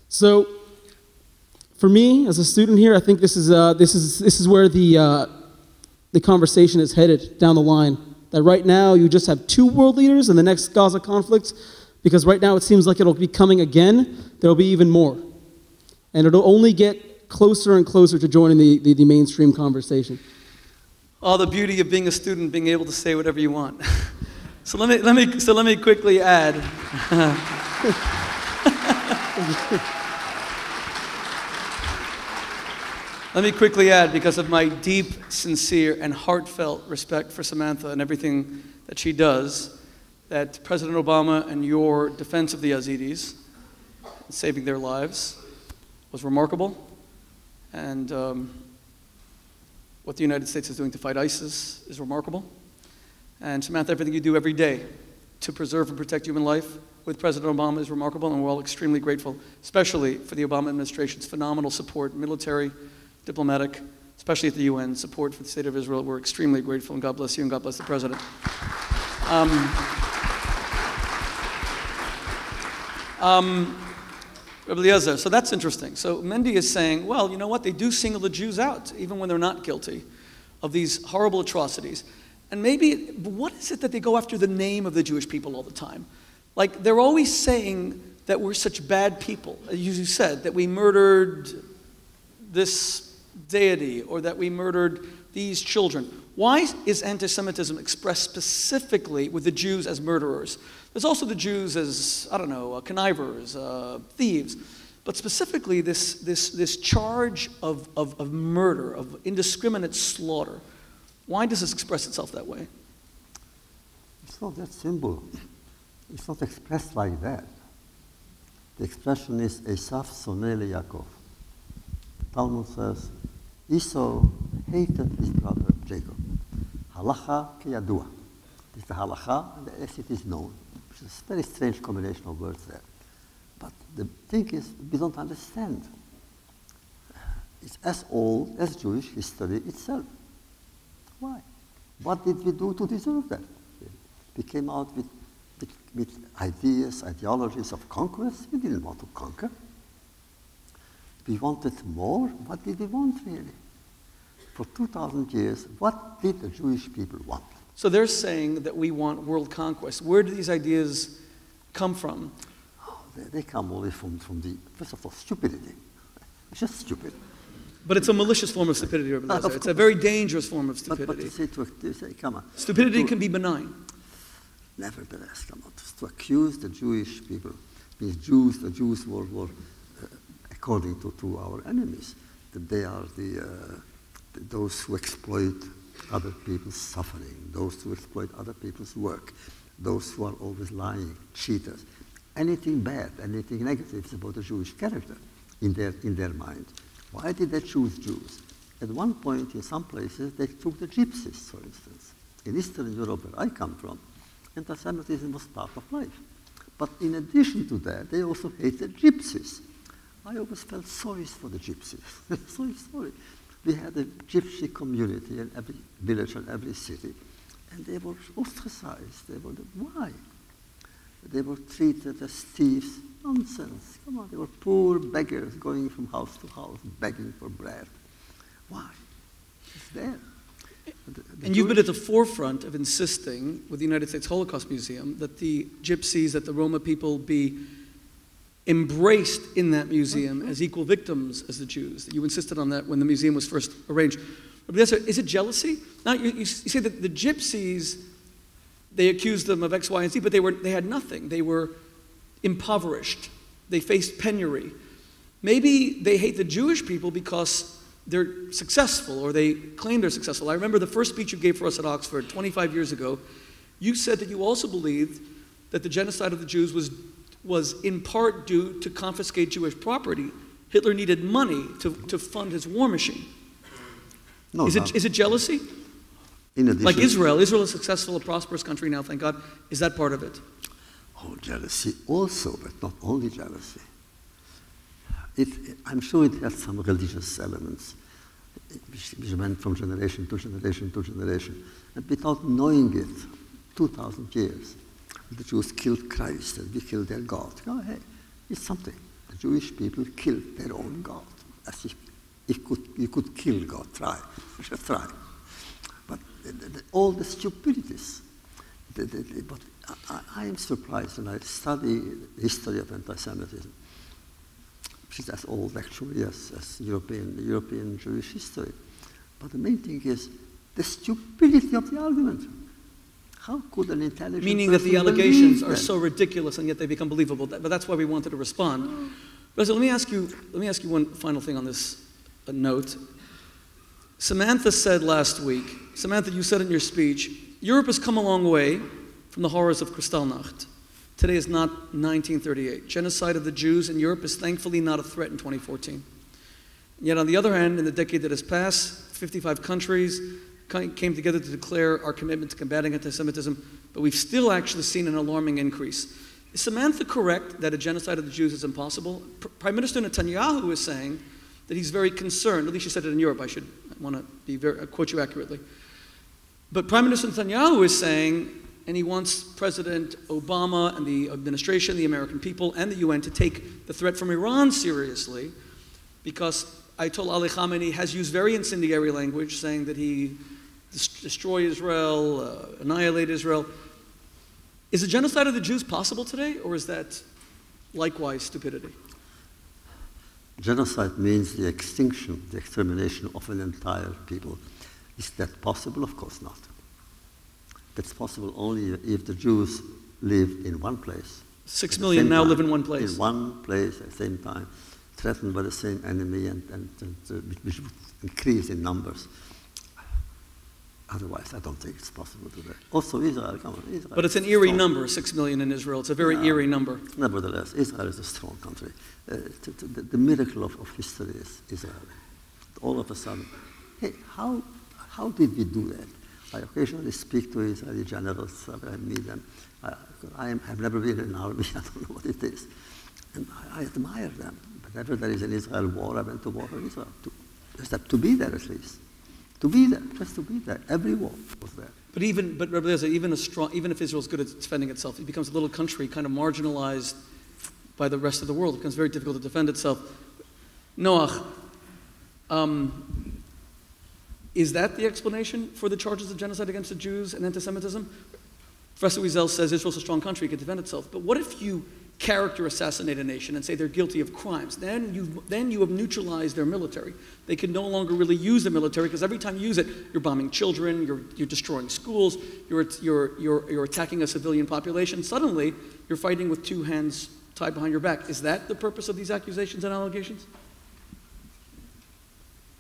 So, for me, as a student here, I think this is where the conversation is headed down the line. That right now you just have two world leaders in the next Gaza conflict, because right now it seems like it'll be coming again. There'll be even more, and it'll only get closer and closer to joining the mainstream conversation. Oh, the beauty of being a student, being able to say whatever you want. So let me quickly add. Let me quickly add, because of my deep, sincere, and heartfelt respect for Samantha and everything that she does, that President Obama and your defense of the Yazidis, saving their lives, was remarkable. And what the United States is doing to fight ISIS is remarkable. And Samantha, everything you do every day to preserve and protect human life with President Obama is remarkable, and we're all extremely grateful, especially for the Obama administration's phenomenal support, military, diplomatic, especially at the UN, support for the state of Israel. We're extremely grateful, and God bless you, and God bless the President. Rabbi Eliezer, so that's interesting. So Mendy is saying, well, you know what? They do single the Jews out, even when they're not guilty of these horrible atrocities. And maybe, what is it that they go after the name of the Jewish people all the time? Like, they're always saying that we're such bad people, as you said, that we murdered this deity, or that we murdered these children. Why is anti-Semitism expressed specifically with the Jews as murderers? There's also the Jews as, I don't know, connivers, thieves. But specifically this charge of murder, of indiscriminate slaughter. Why does this express itself that way? It's not that simple. It's not expressed like that. The expression is Esav soneh Yaakov. The Talmud says, Esau hated his brother Jacob. Halacha keyadua. It is the halacha, and as it is known. Which is a very strange combination of words there. But the thing is, we don't understand. It's as old as Jewish history itself. Why? What did we do to deserve that? We came out with ideas, ideologies of conquest. We didn't want to conquer. We wanted more. What did we want, really? For 2,000 years, what did the Jewish people want? So they're saying that we want world conquest. Where do these ideas come from? Oh, they come only from the, first of all, stupidity. It's just stupid. But it's a malicious form of stupidity, Rabbi Eliezer. It's a very dangerous form of stupidity. But to say, come on. Stupidity can be benign. Nevertheless, come on. To accuse the Jewish people, these Jews, the Jews were according to our enemies, that they are those who exploit other people's suffering, those who exploit other people's work, those who are always lying, cheaters. Anything bad, anything negative is about the Jewish character in their mind. Why did they choose Jews? At one point, in some places, they took the gypsies, for instance. In Eastern Europe, where I come from, anti-Semitism was part of life. But in addition to that, they also hated gypsies. I always felt sorry for the gypsies. So sorry. We had a gypsy community in every village and every city, and they were ostracized. Why? They were treated as thieves. Nonsense. Come on, they were poor beggars going from house to house, begging for bread. Why? It's there. And you've been at the forefront of insisting with the United States Holocaust Museum that the gypsies, that the Roma people be embraced in that museum as equal victims as the Jews. You insisted on that when the museum was first arranged. Is it jealousy? Now, you say that the gypsies, they accused them of X, Y, and Z, but they had nothing. They were impoverished. They faced penury. Maybe they hate the Jewish people because they're successful, or they claim they're successful. I remember the first speech you gave for us at Oxford 25 years ago. You said that you also believed that the genocide of the Jews was in part due to confiscate Jewish property. Hitler needed money to fund his war machine. No, is it jealousy? In addition, Like Israel is a successful, a prosperous country now, thank God. Is that part of it? oh, jealousy also, but not only jealousy. I'm sure it has some religious elements, which went from generation to generation to generation. And without knowing it, 2,000 years, the Jews killed Christ and we killed their God. Oh, hey, it's something. The Jewish people killed their own God. As if you could kill God, try. You should try. But all the stupidities. But I am surprised when I study the history of anti-Semitism, which is as old actually as European Jewish history. But the main thing is the stupidity of the argument. How could an intelligent Meaning that the person allegations believe are that? so ridiculous and yet they become believable. But that's why we wanted to respond. Reza, let me ask you one final thing on this note. Samantha said last week, Samantha, you said in your speech, Europe has come a long way from the horrors of Kristallnacht. Today is not 1938. Genocide of the Jews in Europe is thankfully not a threat in 2014. Yet on the other hand, in the decade that has passed, 55 countries came together to declare our commitment to combating anti-Semitism, but we've still actually seen an alarming increase. Is Samantha correct that a genocide of the Jews is impossible? Prime Minister Netanyahu is saying that he's very concerned, at least he said it in Europe, I want to quote you accurately. But Prime Minister Netanyahu is saying, and he wants President Obama and the administration, the American people, and the UN to take the threat from Iran seriously, because Ayatollah Ali Khamenei has used very incendiary language, saying that he destroy Israel, annihilate Israel. Is a genocide of the Jews possible today, or is that likewise stupidity? Genocide means the extinction, the extermination of an entire people. Is that possible? Of course not. That's possible only if the Jews lived in one place. 6 million now live in one place. In one place at the same time, threatened by the same enemy, which would increase in numbers. Otherwise, I don't think it's possible today. Also, Israel, come on, Israel. But it's an eerie number, 6 million in Israel. It's a very eerie number. Nevertheless, Israel is a strong country. The miracle of history is Israel. All of a sudden, hey, how did we do that? I occasionally speak to Israeli generals. I meet them. I've never been in an army. I don't know what it is. And I admire them. Whenever there is an Israel war, I went to war in Israel. To be there at least. To be there, just to be there. Every war was there. But Rabbi Eliezer, even if Israel is good at defending itself, it becomes a little country kind of marginalized by the rest of the world. It becomes very difficult to defend itself. Noach, is that the explanation for the charges of genocide against the Jews and anti-Semitism? Professor Wiesel says Israel's a strong country, it can defend itself. But what if you character assassinate a nation and say they're guilty of crimes? Then you have neutralized their military. They can no longer really use the military, because every time you use it, you're bombing children, you're destroying schools, you're attacking a civilian population. Suddenly, you're fighting with two hands tied behind your back. Is that the purpose of these accusations and allegations?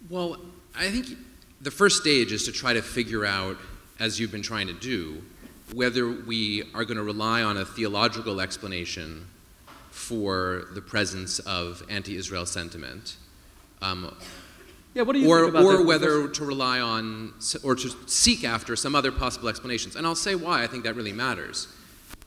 Well, I think the first stage is to try to figure out, as you've been trying to do, whether we are going to rely on a theological explanation for the presence of anti-Israel sentiment, yeah, what do you think about that? Or whether to rely on, or to seek after some other possible explanations. And I'll say why I think that really matters.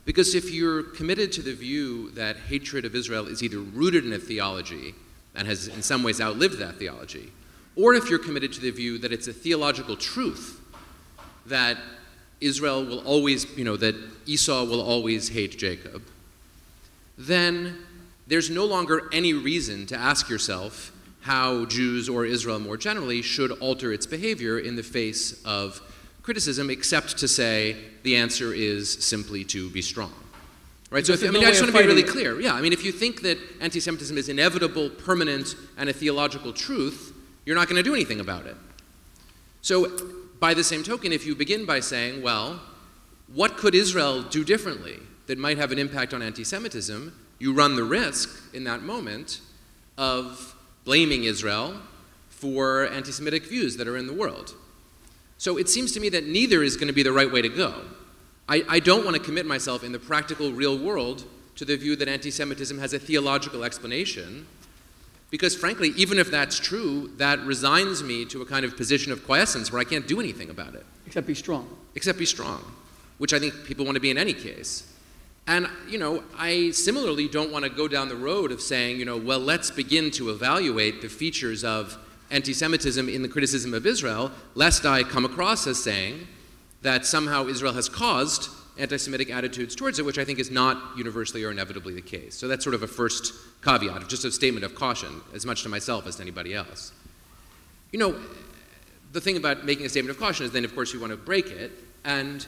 Because if you're committed to the view that hatred of Israel is either rooted in a theology and has in some ways outlived that theology, or if you're committed to the view that it's a theological truth that Israel will always, that Esau will always hate Jacob, then there's no longer any reason to ask yourself how Jews or Israel more generally should alter its behavior in the face of criticism, except to say the answer is simply to be strong. Right? So I just want to be really clear. Yeah, if you think that anti-Semitism is inevitable, permanent, and a theological truth, you're not going to do anything about it. So by the same token, if you begin by saying, well, what could Israel do differently that might have an impact on anti-Semitism, you run the risk in that moment of blaming Israel for anti-Semitic views that are in the world. So it seems to me that neither is going to be the right way to go. I don't want to commit myself in the practical, real world to the view that anti-Semitism has a theological explanation, because frankly, even if that's true, that resigns me to a kind of position of quiescence where I can't do anything about it. Except be strong. Except be strong, which I think people want to be in any case. And, I similarly don't want to go down the road of saying, well, let's begin to evaluate the features of anti-Semitism in the criticism of Israel, lest I come across as saying that somehow Israel has caused anti-Semitic attitudes towards it, which I think is not universally or inevitably the case. So that's sort of a first caveat, just a statement of caution, as much to myself as to anybody else. The thing about making a statement of caution is then, of course, you want to break it. And,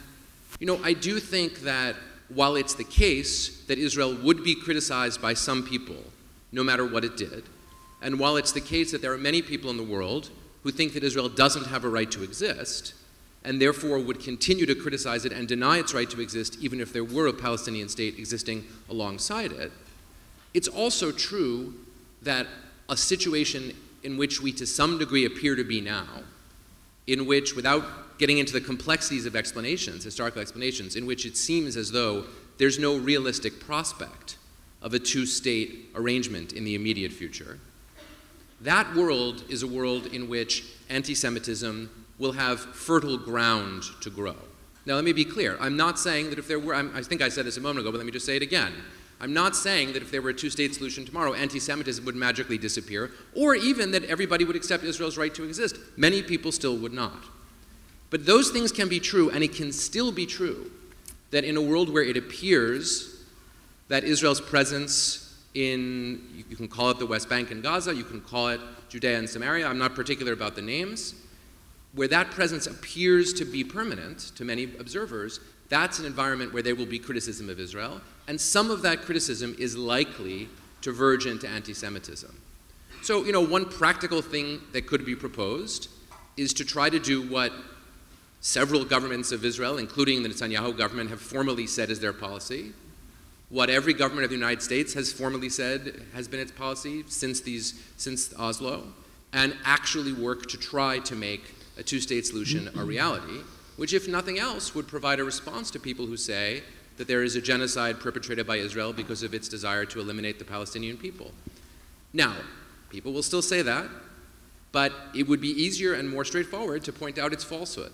I do think that while it's the case that Israel would be criticized by some people, no matter what it did, and while it's the case that there are many people in the world who think that Israel doesn't have a right to exist, and therefore would continue to criticize it and deny its right to exist even if there were a Palestinian state existing alongside it, it's also true that a situation in which we to some degree appear to be now, in which, without getting into the complexities of explanations, historical explanations, in which it seems as though there's no realistic prospect of a two-state arrangement in the immediate future, that world is a world in which anti-Semitism will have fertile ground to grow. Now, let me be clear. I'm not saying that if there were, I think I said this a moment ago, but let me just say it again. I'm not saying that if there were a two-state solution tomorrow, anti-Semitism would magically disappear, or even that everybody would accept Israel's right to exist. Many people still would not. But those things can be true, and it can still be true that in a world where it appears that Israel's presence in, you can call it the West Bank and Gaza, you can call it Judea and Samaria, I'm not particular about the names, where that presence appears to be permanent to many observers, that's an environment where there will be criticism of Israel, and some of that criticism is likely to verge into anti-Semitism. So, one practical thing that could be proposed is to try to do what several governments of Israel, including the Netanyahu government, have formally said is their policy, what every government of the United States has formally said has been its policy since Oslo, and actually work to try to make a two-state solution a reality, which, if nothing else, would provide a response to people who say that there is a genocide perpetrated by Israel because of its desire to eliminate the Palestinian people. Now, people will still say that, but it would be easier and more straightforward to point out its falsehood.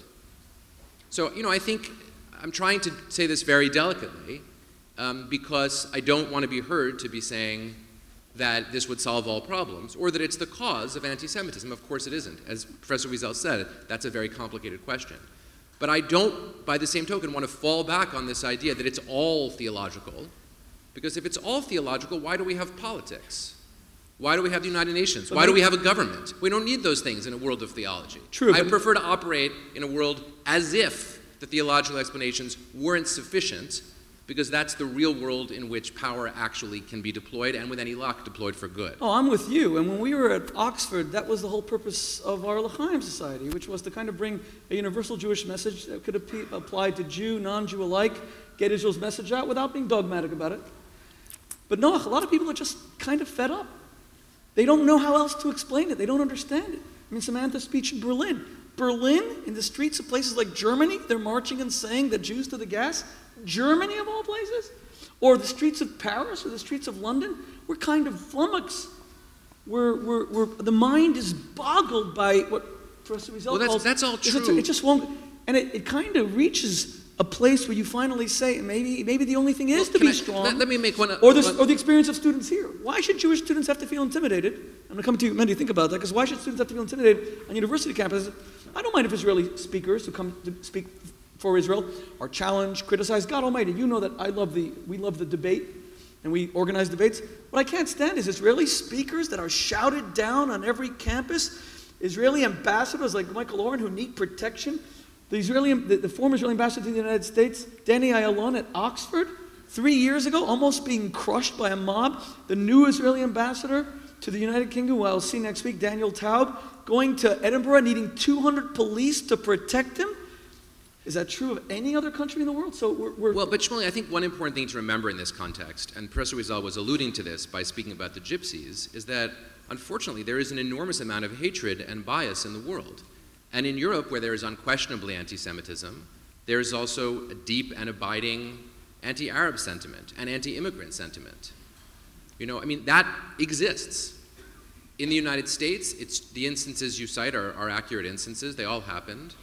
So, I think I'm trying to say this very delicately because I don't want to be heard to be saying that this would solve all problems, or that it's the cause of anti-Semitism. Of course it isn't. As Professor Wiesel said, that's a very complicated question. But I don't, by the same token, want to fall back on this idea that it's all theological, because if it's all theological, why do we have politics? Why do we have the United Nations? Why do we have a government? We don't need those things in a world of theology. True. I prefer to operate in a world as if the theological explanations weren't sufficient, because that's the real world in which power actually can be deployed, and with any luck, deployed for good. Oh, I'm with you. And when we were at Oxford, that was the whole purpose of our L'chaim Society, which was to kind of bring a universal Jewish message that could apply to Jew, non-Jew alike, get Israel's message out without being dogmatic about it. But no, a lot of people are just kind of fed up. They don't know how else to explain it. They don't understand it. I mean, Samantha's speech in Berlin. Berlin, in the streets of places like Germany, they're marching and saying that Jews to the gas. Germany, of all places? Or the streets of Paris or the streets of London? We're kind of flummoxed. The mind is boggled by what Professor Wiesel calls... That's all true. It just won't... And it kind of reaches a place where you finally say, maybe the only thing is to be strong. Let me make one... Or the experience of students here. Why should Jewish students have to feel intimidated? I'm going to come to you, Mendy, think about that, because why should students have to feel intimidated on university campuses? I don't mind if Israeli speakers who come to speak for Israel are challenged, criticized. God Almighty, you know that we love the debate, and we organize debates. What I can't stand is Israeli speakers that are shouted down on every campus, Israeli ambassadors like Michael Oren who need protection. The former Israeli ambassador to the United States, Danny Ayalon at Oxford, 3 years ago, almost being crushed by a mob. The new Israeli ambassador to the United Kingdom, who I'll see next week, Daniel Taub, going to Edinburgh, needing 200 police to protect him. Is that true of any other country in the world? So Well, but Shmuley, I think one important thing to remember in this context, and Professor Wiesel was alluding to this by speaking about the gypsies, is that unfortunately, there is an enormous amount of hatred and bias in the world. And in Europe, where there is unquestionably anti-Semitism, there is also a deep and abiding anti-Arab sentiment and anti-immigrant sentiment. That exists. In the United States, the instances you cite are accurate instances. They all happened.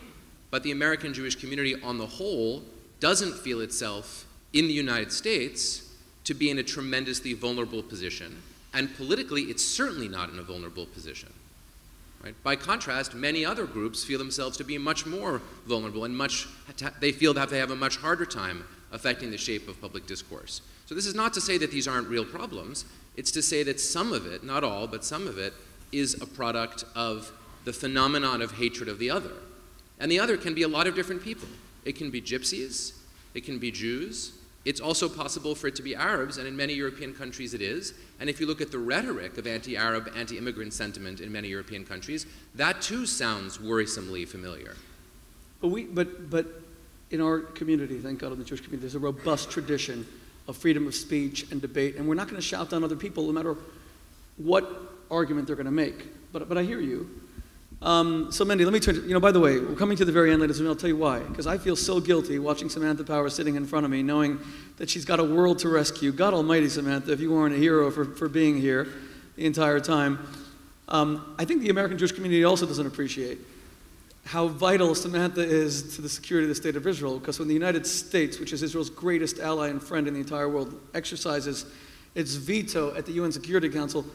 But the American Jewish community on the whole doesn't feel itself in the United States to be in a tremendously vulnerable position. And politically, it's certainly not in a vulnerable position. Right? By contrast, many other groups feel themselves to be much more vulnerable and they feel that they have a much harder time affecting the shape of public discourse. So this is not to say that these aren't real problems. It's to say that some of it, not all, but some of it, is a product of the phenomenon of hatred of the other. And the other can be a lot of different people. It can be gypsies, it can be Jews. It's also possible for it to be Arabs, and in many European countries it is. And if you look at the rhetoric of anti-Arab, anti-immigrant sentiment in many European countries, that too sounds worrisomely familiar. But in our community, thank God in the Jewish community, there's a robust tradition of freedom of speech and debate, and we're not going to shout down other people no matter what argument they're going to make. But I hear you. So Mendy, let me turn to, by the way, we're coming to the very end, ladies and gentlemen, I'll tell you why. Because I feel so guilty watching Samantha Power sitting in front of me, knowing that she's got a world to rescue. God almighty, Samantha, if you weren't a hero for being here the entire time. I think the American Jewish community also doesn't appreciate how vital Samantha is to the security of the state of Israel, because when the United States, which is Israel's greatest ally and friend in the entire world, exercises its veto at the UN Security Council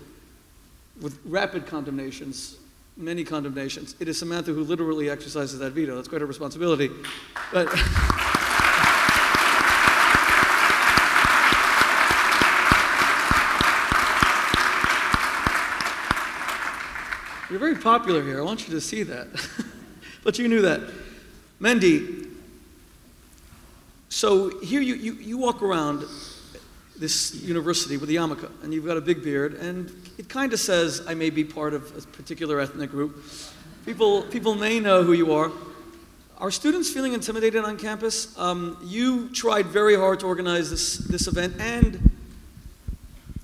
with rapid condemnations, many condemnations, it is Samantha who literally exercises that veto. That's quite a responsibility. But you're very popular here. I want you to see that. But you knew that. Mendy, so here you walk around this university with the yarmulke, and you've got a big beard, and it kind of says, I may be part of a particular ethnic group. People may know who you are. Are students feeling intimidated on campus? You tried very hard to organize this event and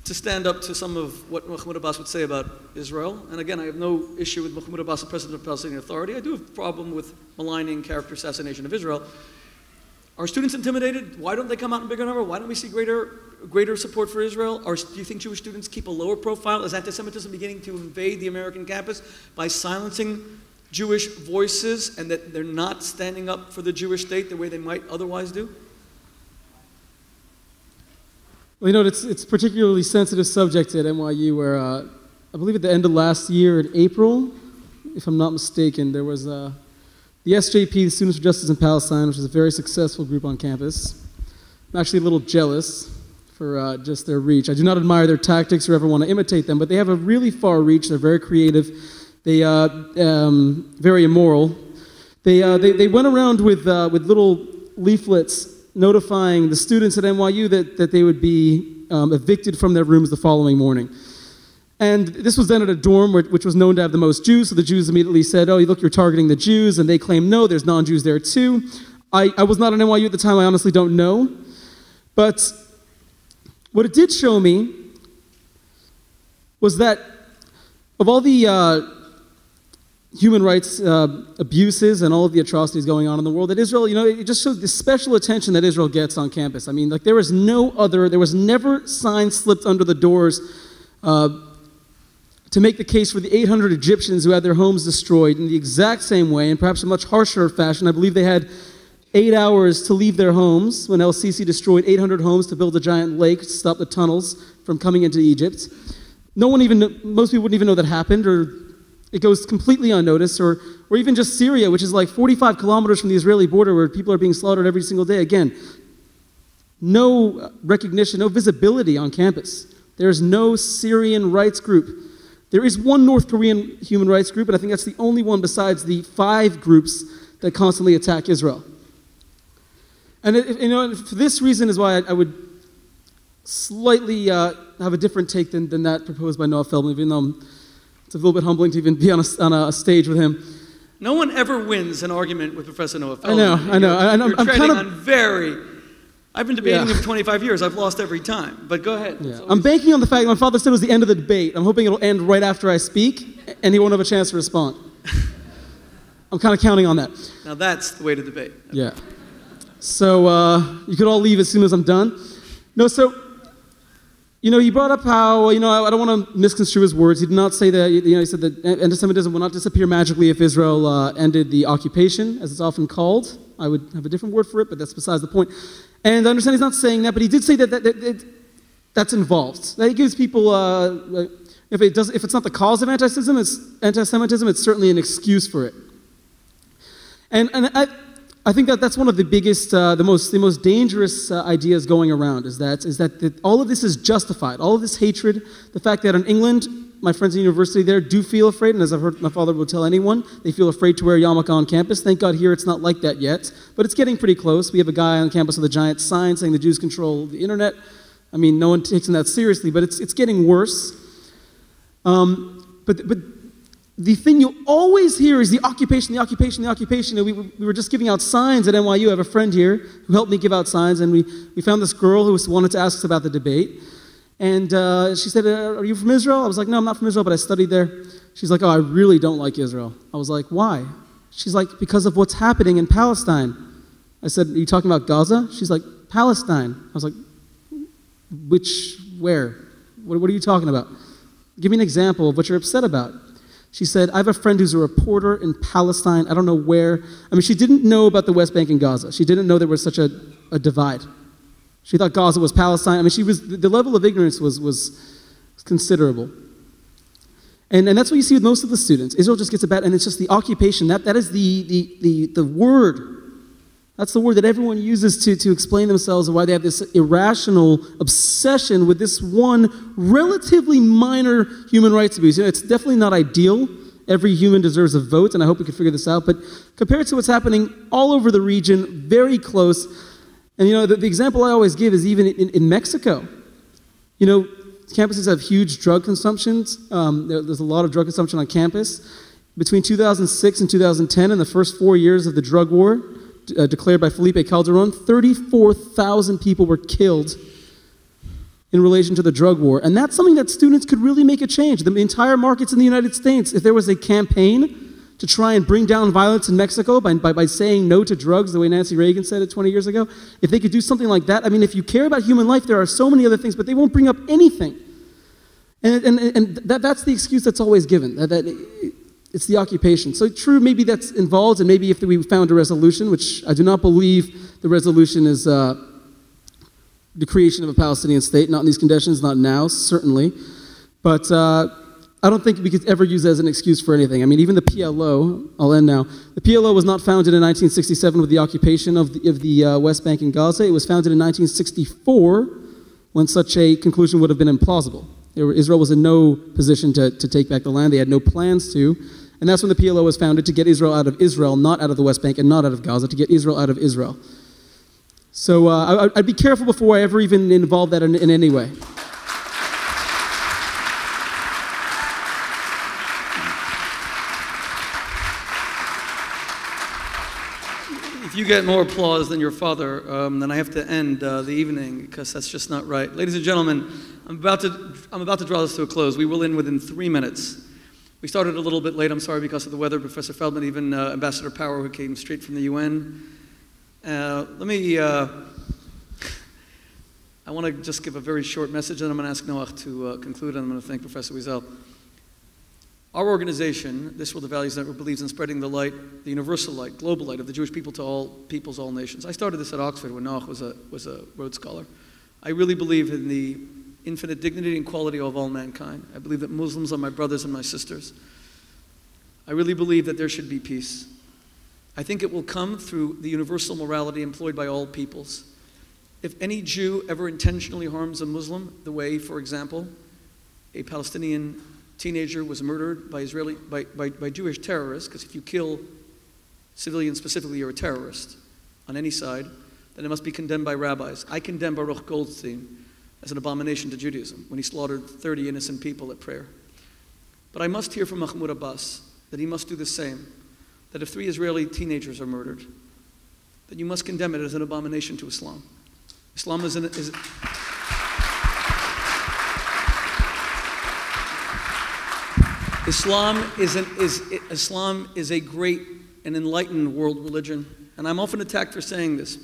to stand up to some of what Mahmoud Abbas would say about Israel. And again, I have no issue with Mahmoud Abbas, the president of the Palestinian Authority. I do have a problem with maligning character assassination of Israel. Are students intimidated? Why don't they come out in bigger number? Why don't we see greater support for Israel? Or do you think Jewish students keep a lower profile? Is anti-Semitism beginning to invade the American campus by silencing Jewish voices, and that they're not standing up for the Jewish state the way they might otherwise do? Well, it's a particularly sensitive subject at NYU where I believe at the end of last year in April, if I'm not mistaken, there was the SJP, the Students for Justice in Palestine, which is a very successful group on campus. I'm actually a little jealous for just their reach. I do not admire their tactics or ever want to imitate them, but they have a really far reach. They're very creative. They very immoral. They went around with little leaflets notifying the students at NYU that they would be evicted from their rooms the following morning. And this was done at a dorm which was known to have the most Jews, so the Jews immediately said, oh, look, you're targeting the Jews, and they claimed, no, there's non-Jews there too. I was not at NYU at the time, I honestly don't know. But what it did show me was that of all the human rights abuses and all of the atrocities going on in the world, that Israel, it just shows the special attention that Israel gets on campus. I mean, like there was never signs slipped under the doors to make the case for the 800 Egyptians who had their homes destroyed in the exact same way, and perhaps a much harsher fashion. I believe they had 8 hours to leave their homes when El-Sisi destroyed 800 homes to build a giant lake to stop the tunnels from coming into Egypt. Most people wouldn't even know that happened, or it goes completely unnoticed, or even just Syria, which is like 45 kilometers from the Israeli border where people are being slaughtered every single day. Again, no recognition, no visibility on campus. There's no Syrian rights group. There is one North Korean human rights group, and I think that's the only one besides the 5 groups that constantly attack Israel. And for this reason is why I would slightly have a different take than that proposed by Noah Feldman, even though it's a little bit humbling to even be on a stage with him. No one ever wins an argument with Professor Noah Feldman. I know. You're treading on very, I've been debating him for 25 years. I've lost every time. But go ahead. Yeah. I'm banking on the fact that my father said it was the end of the debate. I'm hoping it'll end right after I speak, and he won't have a chance to respond. I'm kind of counting on that. Now that's the way to debate. Yeah. So you could all leave as soon as I'm done. No, so, he brought up how, I don't want to misconstrue his words. He did not say that, he said that anti-Semitism will not disappear magically if Israel ended the occupation, as it's often called. I would have a different word for it, but that's besides the point. And I understand he's not saying that, but he did say that that's involved. That he gives people, if it's not the cause of anti-Semitism, it's certainly an excuse for it. And I think that's one of the biggest, the most dangerous ideas going around is that all of this is justified. All of this hatred, the fact that in England, my friends at university there do feel afraid, and as I've heard my father will tell anyone, they feel afraid to wear a yarmulke on campus. Thank God here it's not like that yet, but it's getting pretty close. We have a guy on campus with a giant sign saying the Jews control the internet. I mean, no one takes him that seriously, but it's getting worse. But the thing you always hear is the occupation, the occupation, the occupation. We were just giving out signs at NYU. I have a friend here who helped me give out signs, and we found this girl who wanted to ask us about the debate. And she said, are you from Israel? I was like, no, I'm not from Israel, but I studied there. She's like, oh, I really don't like Israel. I was like, why? She's like, because of what's happening in Palestine. I said, are you talking about Gaza? She's like, Palestine. I was like, where? What are you talking about? Give me an example of what you're upset about. She said, I have a friend who's a reporter in Palestine. I don't know where. I mean, she didn't know about the West Bank and Gaza. She didn't know there was such a divide. She thought Gaza was Palestine. I mean, the level of ignorance was considerable. And that's what you see with most of the students. Israel just gets a bad, and it's just the occupation. That is the word. That's the word that everyone uses to explain themselves and why they have this irrational obsession with this one relatively minor human rights abuse. It's definitely not ideal. Every human deserves a vote, and I hope we can figure this out. But compared to what's happening all over the region, very close. And the example I always give is even in Mexico. Campuses have huge drug consumptions. There's a lot of drug consumption on campus. Between 2006 and 2010, in the first 4 years of the drug war, declared by Felipe Calderon, 34,000 people were killed in relation to the drug war. And that's something that students could really make a change. The entire markets in the United States, if there was a campaign to try and bring down violence in Mexico by saying no to drugs, the way Nancy Reagan said it 20 years ago, if they could do something like that, I mean, if you care about human life, there are so many other things, but they won't bring up anything. And that's the excuse that's always given, that it's the occupation. So true, maybe that's involved, and maybe if we found a resolution, which I do not believe the resolution is the creation of a Palestinian state, not in these conditions, not now, certainly. But I don't think we could ever use it as an excuse for anything. I mean, even the PLO, I'll end now, the PLO was not founded in 1967 with the occupation of the West Bank and Gaza. It was founded in 1964 when such a conclusion would have been implausible. Israel was in no position to take back the land. They had no plans to. And that's when the PLO was founded, to get Israel out of Israel, not out of the West Bank and not out of Gaza, to get Israel out of Israel. So I'd be careful before I ever even involve that in any way. If you get more applause than your father, then I have to end the evening, because that's just not right. Ladies and gentlemen, I'm about to draw this to a close. We will end within 3 minutes. We started a little bit late, I'm sorry, because of the weather. Professor Feldman, even Ambassador Power, who came straight from the UN. I want to just give a very short message, and I'm going to ask Noach to conclude, and I'm going to thank Professor Wiesel. Our organization, This World of Values Network, believes in spreading the light, the universal light, global light of the Jewish people to all peoples, all nations. I started this at Oxford when Noach was a Rhodes Scholar. I really believe in the infinite dignity and quality of all mankind. I believe that Muslims are my brothers and my sisters. I really believe that there should be peace. I think it will come through the universal morality employed by all peoples. If any Jew ever intentionally harms a Muslim, the way, for example, a Palestinian teenager was murdered by Jewish terrorists, because if you kill civilians specifically, you're a terrorist on any side, then it must be condemned by rabbis. I condemn Baruch Goldstein as an abomination to Judaism when he slaughtered 30 innocent people at prayer. But I must hear from Mahmoud Abbas that he must do the same, that if 3 Israeli teenagers are murdered, that you must condemn it as an abomination to Islam. Islam is Islam is a great and enlightened world religion, and I'm often attacked for saying this.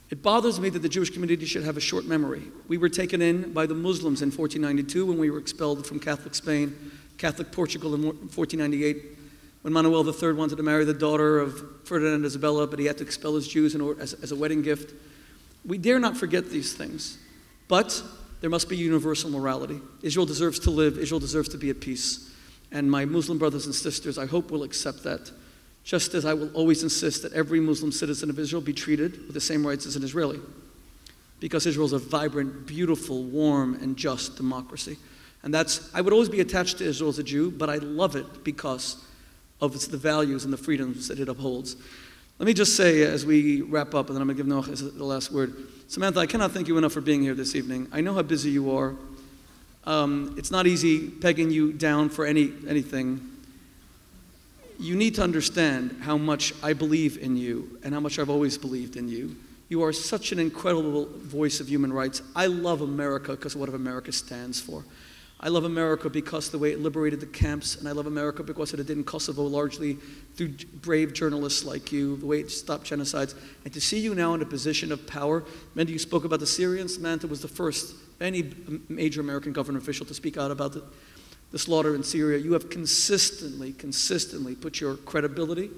It bothers me that the Jewish community should have a short memory. We were taken in by the Muslims in 1492 when we were expelled from Catholic Spain, Catholic Portugal in 1498, when Manuel III wanted to marry the daughter of Ferdinand and Isabella, but he had to expel his Jews as a wedding gift. We dare not forget these things, but there must be universal morality. Israel deserves to live. Israel deserves to be at peace. And my Muslim brothers and sisters, I hope, will accept that, just as I will always insist that every Muslim citizen of Israel be treated with the same rights as an Israeli, because Israel is a vibrant, beautiful, warm, and just democracy. And I would always be attached to Israel as a Jew, but I love it because of the values and the freedoms that it upholds. Let me just say, as we wrap up, and then I'm going to give Noach the last word. Samantha, I cannot thank you enough for being here this evening. I know how busy you are. It's not easy pegging you down for anything. You need to understand how much I believe in you and how much I've always believed in you. You are such an incredible voice of human rights. I love America because of what America stands for. I love America because of the way it liberated the camps, and I love America because it did in Kosovo largely through brave journalists like you, the way it stopped genocides. And to see you now in a position of power, many of you spoke about the Syrians. Samantha was the first, any major American government official to speak out about the slaughter in Syria. You have consistently put your credibility,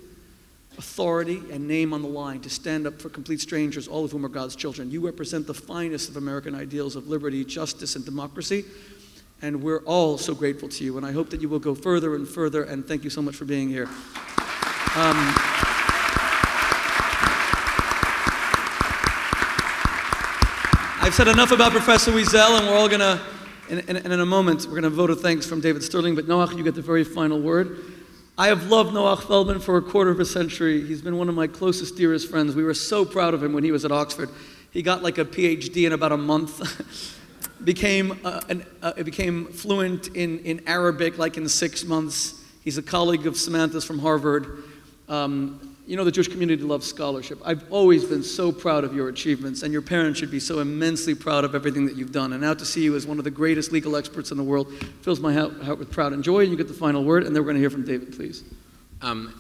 authority, and name on the line to stand up for complete strangers, all of whom are God's children. You represent the finest of American ideals of liberty, justice, and democracy. And we're all so grateful to you, and I hope that you will go further and further, and thank you so much for being here. I've said enough about Professor Wiesel, and we're all going to, in a moment, we're going to vote of thanks from David Sterling, but Noach, you get the very final word. I have loved Noach Feldman for a quarter of a century. He's been one of my closest, dearest friends. We were so proud of him when he was at Oxford. He got like a PhD in about a month. Became fluent in Arabic like in 6 months. He's a colleague of Samantha's from Harvard. You know, the Jewish community loves scholarship. I've always been so proud of your achievements, and your parents should be so immensely proud of everything that you've done. And now to see you as one of the greatest legal experts in the world fills my heart with pride and joy. You get the final word, and then we're going to hear from David, please. The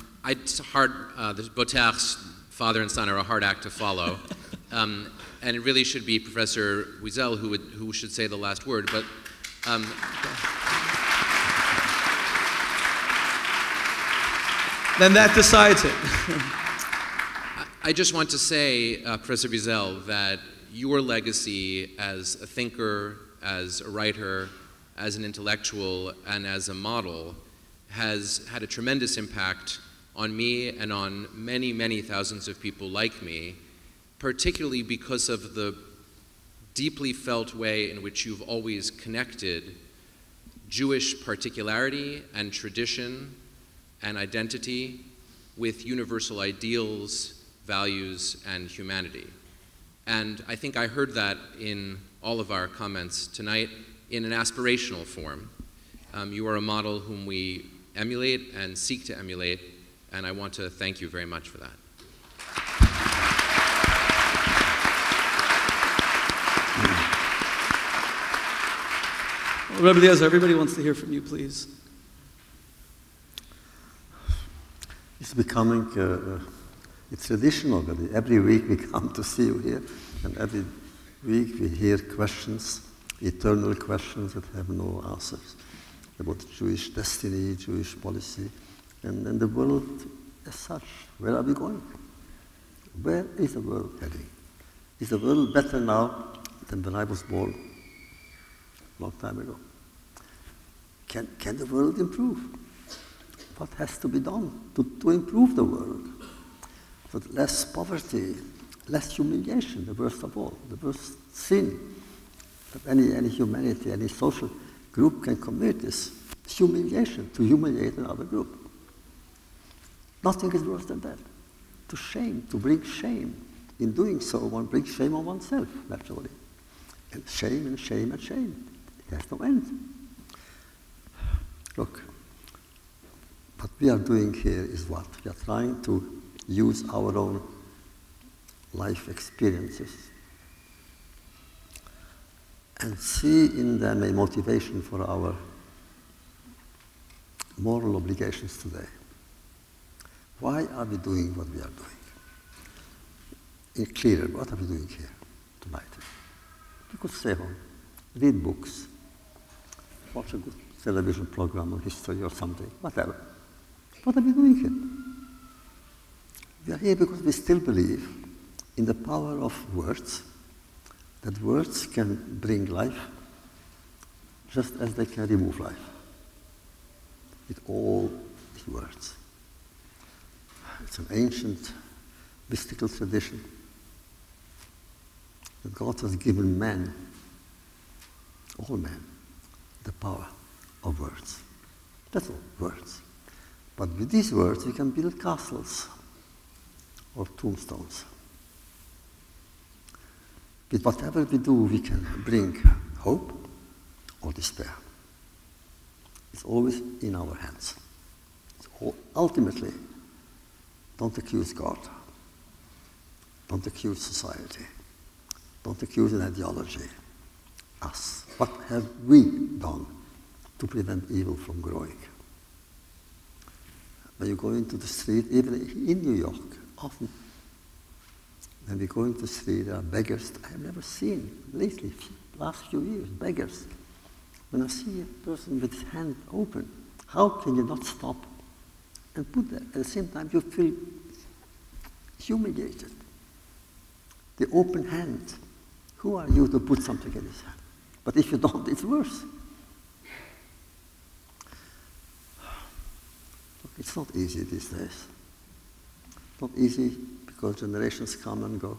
Boter's father and son are a hard act to follow. And it really should be Professor Wiesel who should say the last word, but then that decides it. I just want to say, Professor Wiesel, that your legacy as a thinker, as a writer, as an intellectual, and as a model has had a tremendous impact on me and on many, many thousands of people like me, particularly because of the deeply felt way in which you've always connected Jewish particularity and tradition and identity with universal ideals, values, and humanity. And I think I heard that in all of our comments tonight in an aspirational form. You are a model whom we emulate and seek to emulate, and I want to thank you very much for that. Rabbi Eliezer, everybody wants to hear from you, please. It's becoming it's traditional already. Every week we come to see you here, and every week we hear questions, eternal questions that have no answers about Jewish destiny, Jewish policy, and the world as such. Where are we going? Where is the world heading? Is the world better now than when I was born a long time ago? Can the world improve? What has to be done to improve the world? For less poverty, less humiliation, the worst of all, the worst sin that any humanity, any social group can commit is humiliation, to humiliate another group. Nothing is worse than that. To shame, to bring shame. In doing so, one brings shame on oneself, naturally. And shame and shame and shame. It has no end. Look, what we are doing here is what? We are trying to use our own life experiences and see in them a motivation for our moral obligations today. Why are we doing what we are doing? In clearer, what are we doing here tonight? You could stay home, read books, watch a good television program on history or something, whatever. What are we doing here? We are here because we still believe in the power of words, that words can bring life just as they can remove life. With all the words. It's an ancient mystical tradition that God has given men, all men, the power of words. That's all, words. But with these words, we can build castles or tombstones. With whatever we do, we can bring hope or despair. It's always in our hands. Ultimately, don't accuse God. Don't accuse society. Don't accuse an ideology. Us. What have we done to prevent evil from growing? When you go into the street, even in New York, often, when we go into the street, there are beggars I have never seen lately, last few years, beggars. When I see a person with his hand open, how can you not stop and put that? At the same time, you feel humiliated. The open hand. Who are you to put something in his hand? But if you don't, it's worse. It's not easy these days. Not easy because generations come and go.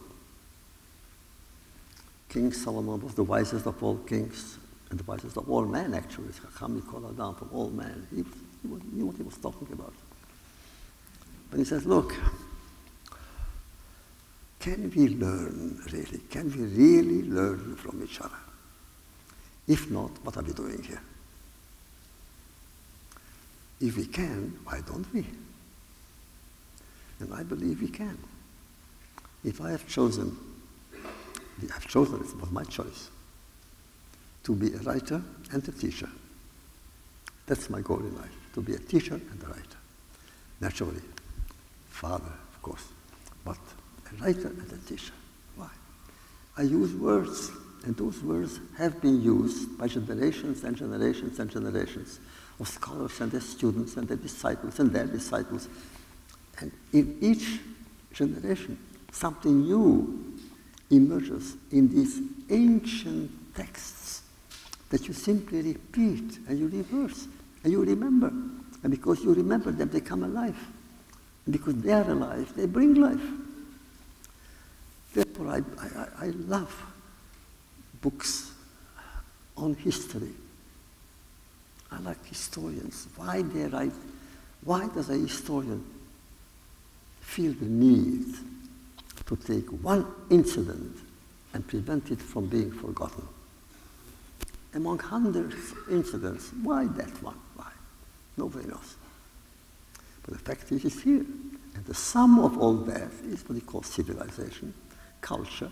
King Solomon was the wisest of all kings and the wisest of all men, actually. Chacham Mikol Adam, from all men. He knew what he was talking about. But he says, look, can we learn, really? Can we really learn from each other? If not, what are we doing here? If we can, why don't we? And I believe we can. If I have chosen, it was my choice, to be a writer and a teacher. That's my goal in life, to be a teacher and a writer. Naturally, father, of course, but a writer and a teacher. Why? I use words, and those words have been used by generations and generations and generations of scholars and their students and their disciples and their disciples. And in each generation, something new emerges in these ancient texts that you simply repeat and you reverse and you remember. And because you remember them, they come alive. And because they are alive, they bring life. Therefore, I love books on history. I like historians. Why they write? Why does a historian feel the need to take one incident and prevent it from being forgotten? Among hundreds of incidents, why that one? Why? Nobody knows. But the fact is, it's here. And the sum of all that is what we call civilization, culture.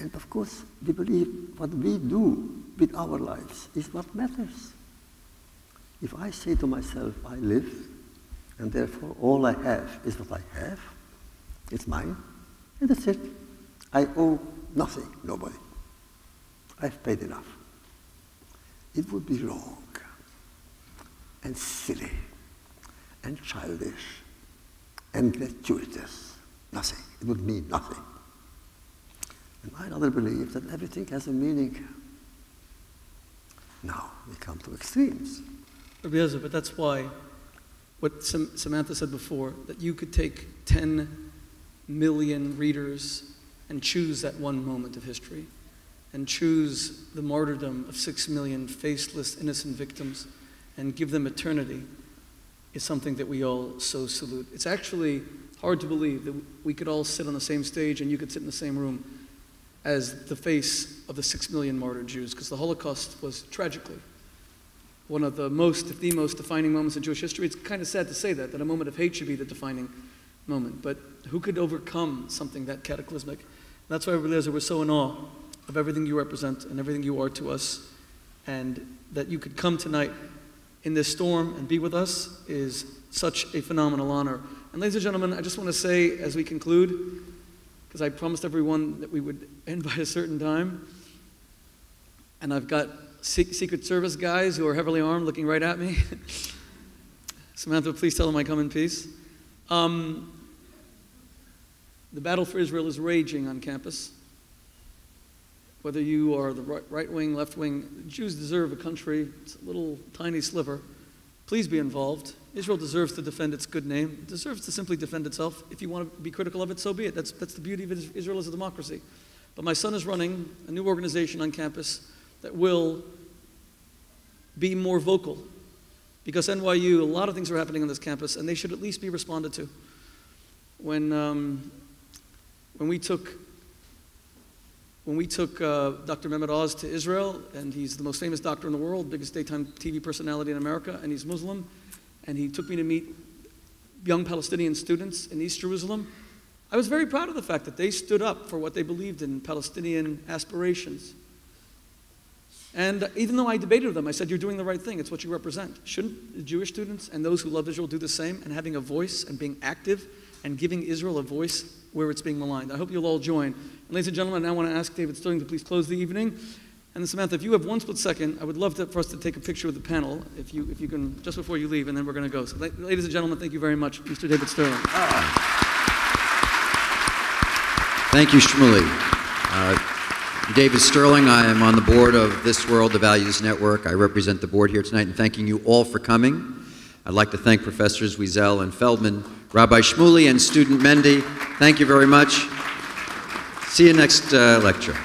And of course, we believe what we do with our lives is what matters. If I say to myself, I live, and therefore all I have is what I have, it's mine, and that's it. I owe nothing, nobody. I've paid enough. It would be wrong, and silly, and childish, and gratuitous. Nothing. It would mean nothing. And I rather believe that everything has a meaning. Now we come to extremes. But that's why what Samantha said before, that you could take 10 million readers and choose that one moment of history and choose the martyrdom of 6 million faceless, innocent victims and give them eternity is something that we all so salute. It's actually hard to believe that we could all sit on the same stage and you could sit in the same room as the face of the 6 million martyred Jews, because the Holocaust was tragically one of the most, if the most defining moments in Jewish history. It's kind of sad to say that a moment of hate should be the defining moment, but who could overcome something that cataclysmic? And that's why, Rabbi Eliezer, we're so in awe of everything you represent and everything you are to us, and that you could come tonight in this storm and be with us is such a phenomenal honor. And ladies and gentlemen, I just want to say as we conclude, because I promised everyone that we would end by a certain time, and I've got Secret Service guys who are heavily armed looking right at me. Samantha, please tell them I come in peace. The battle for Israel is raging on campus. Whether you are the right wing, left wing, Jews deserve a country. It's a little tiny sliver. Please be involved. Israel deserves to defend its good name. It deserves to simply defend itself. If you want to be critical of it, so be it. That's the beauty of Israel as a democracy. But my son is running a new organization on campus that will be more vocal. Because NYU, a lot of things are happening on this campus, and they should at least be responded to. When we took Dr. Mehmet Oz to Israel, and he's the most famous doctor in the world, biggest daytime TV personality in America, and he's Muslim, and he took me to meet young Palestinian students in East Jerusalem, I was very proud of the fact that they stood up for what they believed in, Palestinian aspirations. And even though I debated with them, I said, you're doing the right thing, it's what you represent. Shouldn't the Jewish students and those who love Israel do the same, and having a voice and being active and giving Israel a voice where it's being maligned? I hope you'll all join. And ladies and gentlemen, I now want to ask David Sterling to please close the evening. And then Samantha, if you have one split second, I would love for us to take a picture with the panel, if you can, just before you leave, and then we're going to go. So ladies and gentlemen, thank you very much. Mr. David Sterling. Thank you, Shmuley. David Sterling, I am on the board of This World, the Values Network. I represent the board here tonight, and thanking you all for coming. I'd like to thank Professors Wiesel and Feldman, Rabbi Shmuley, and student Mendy. Thank you very much. See you next lecture.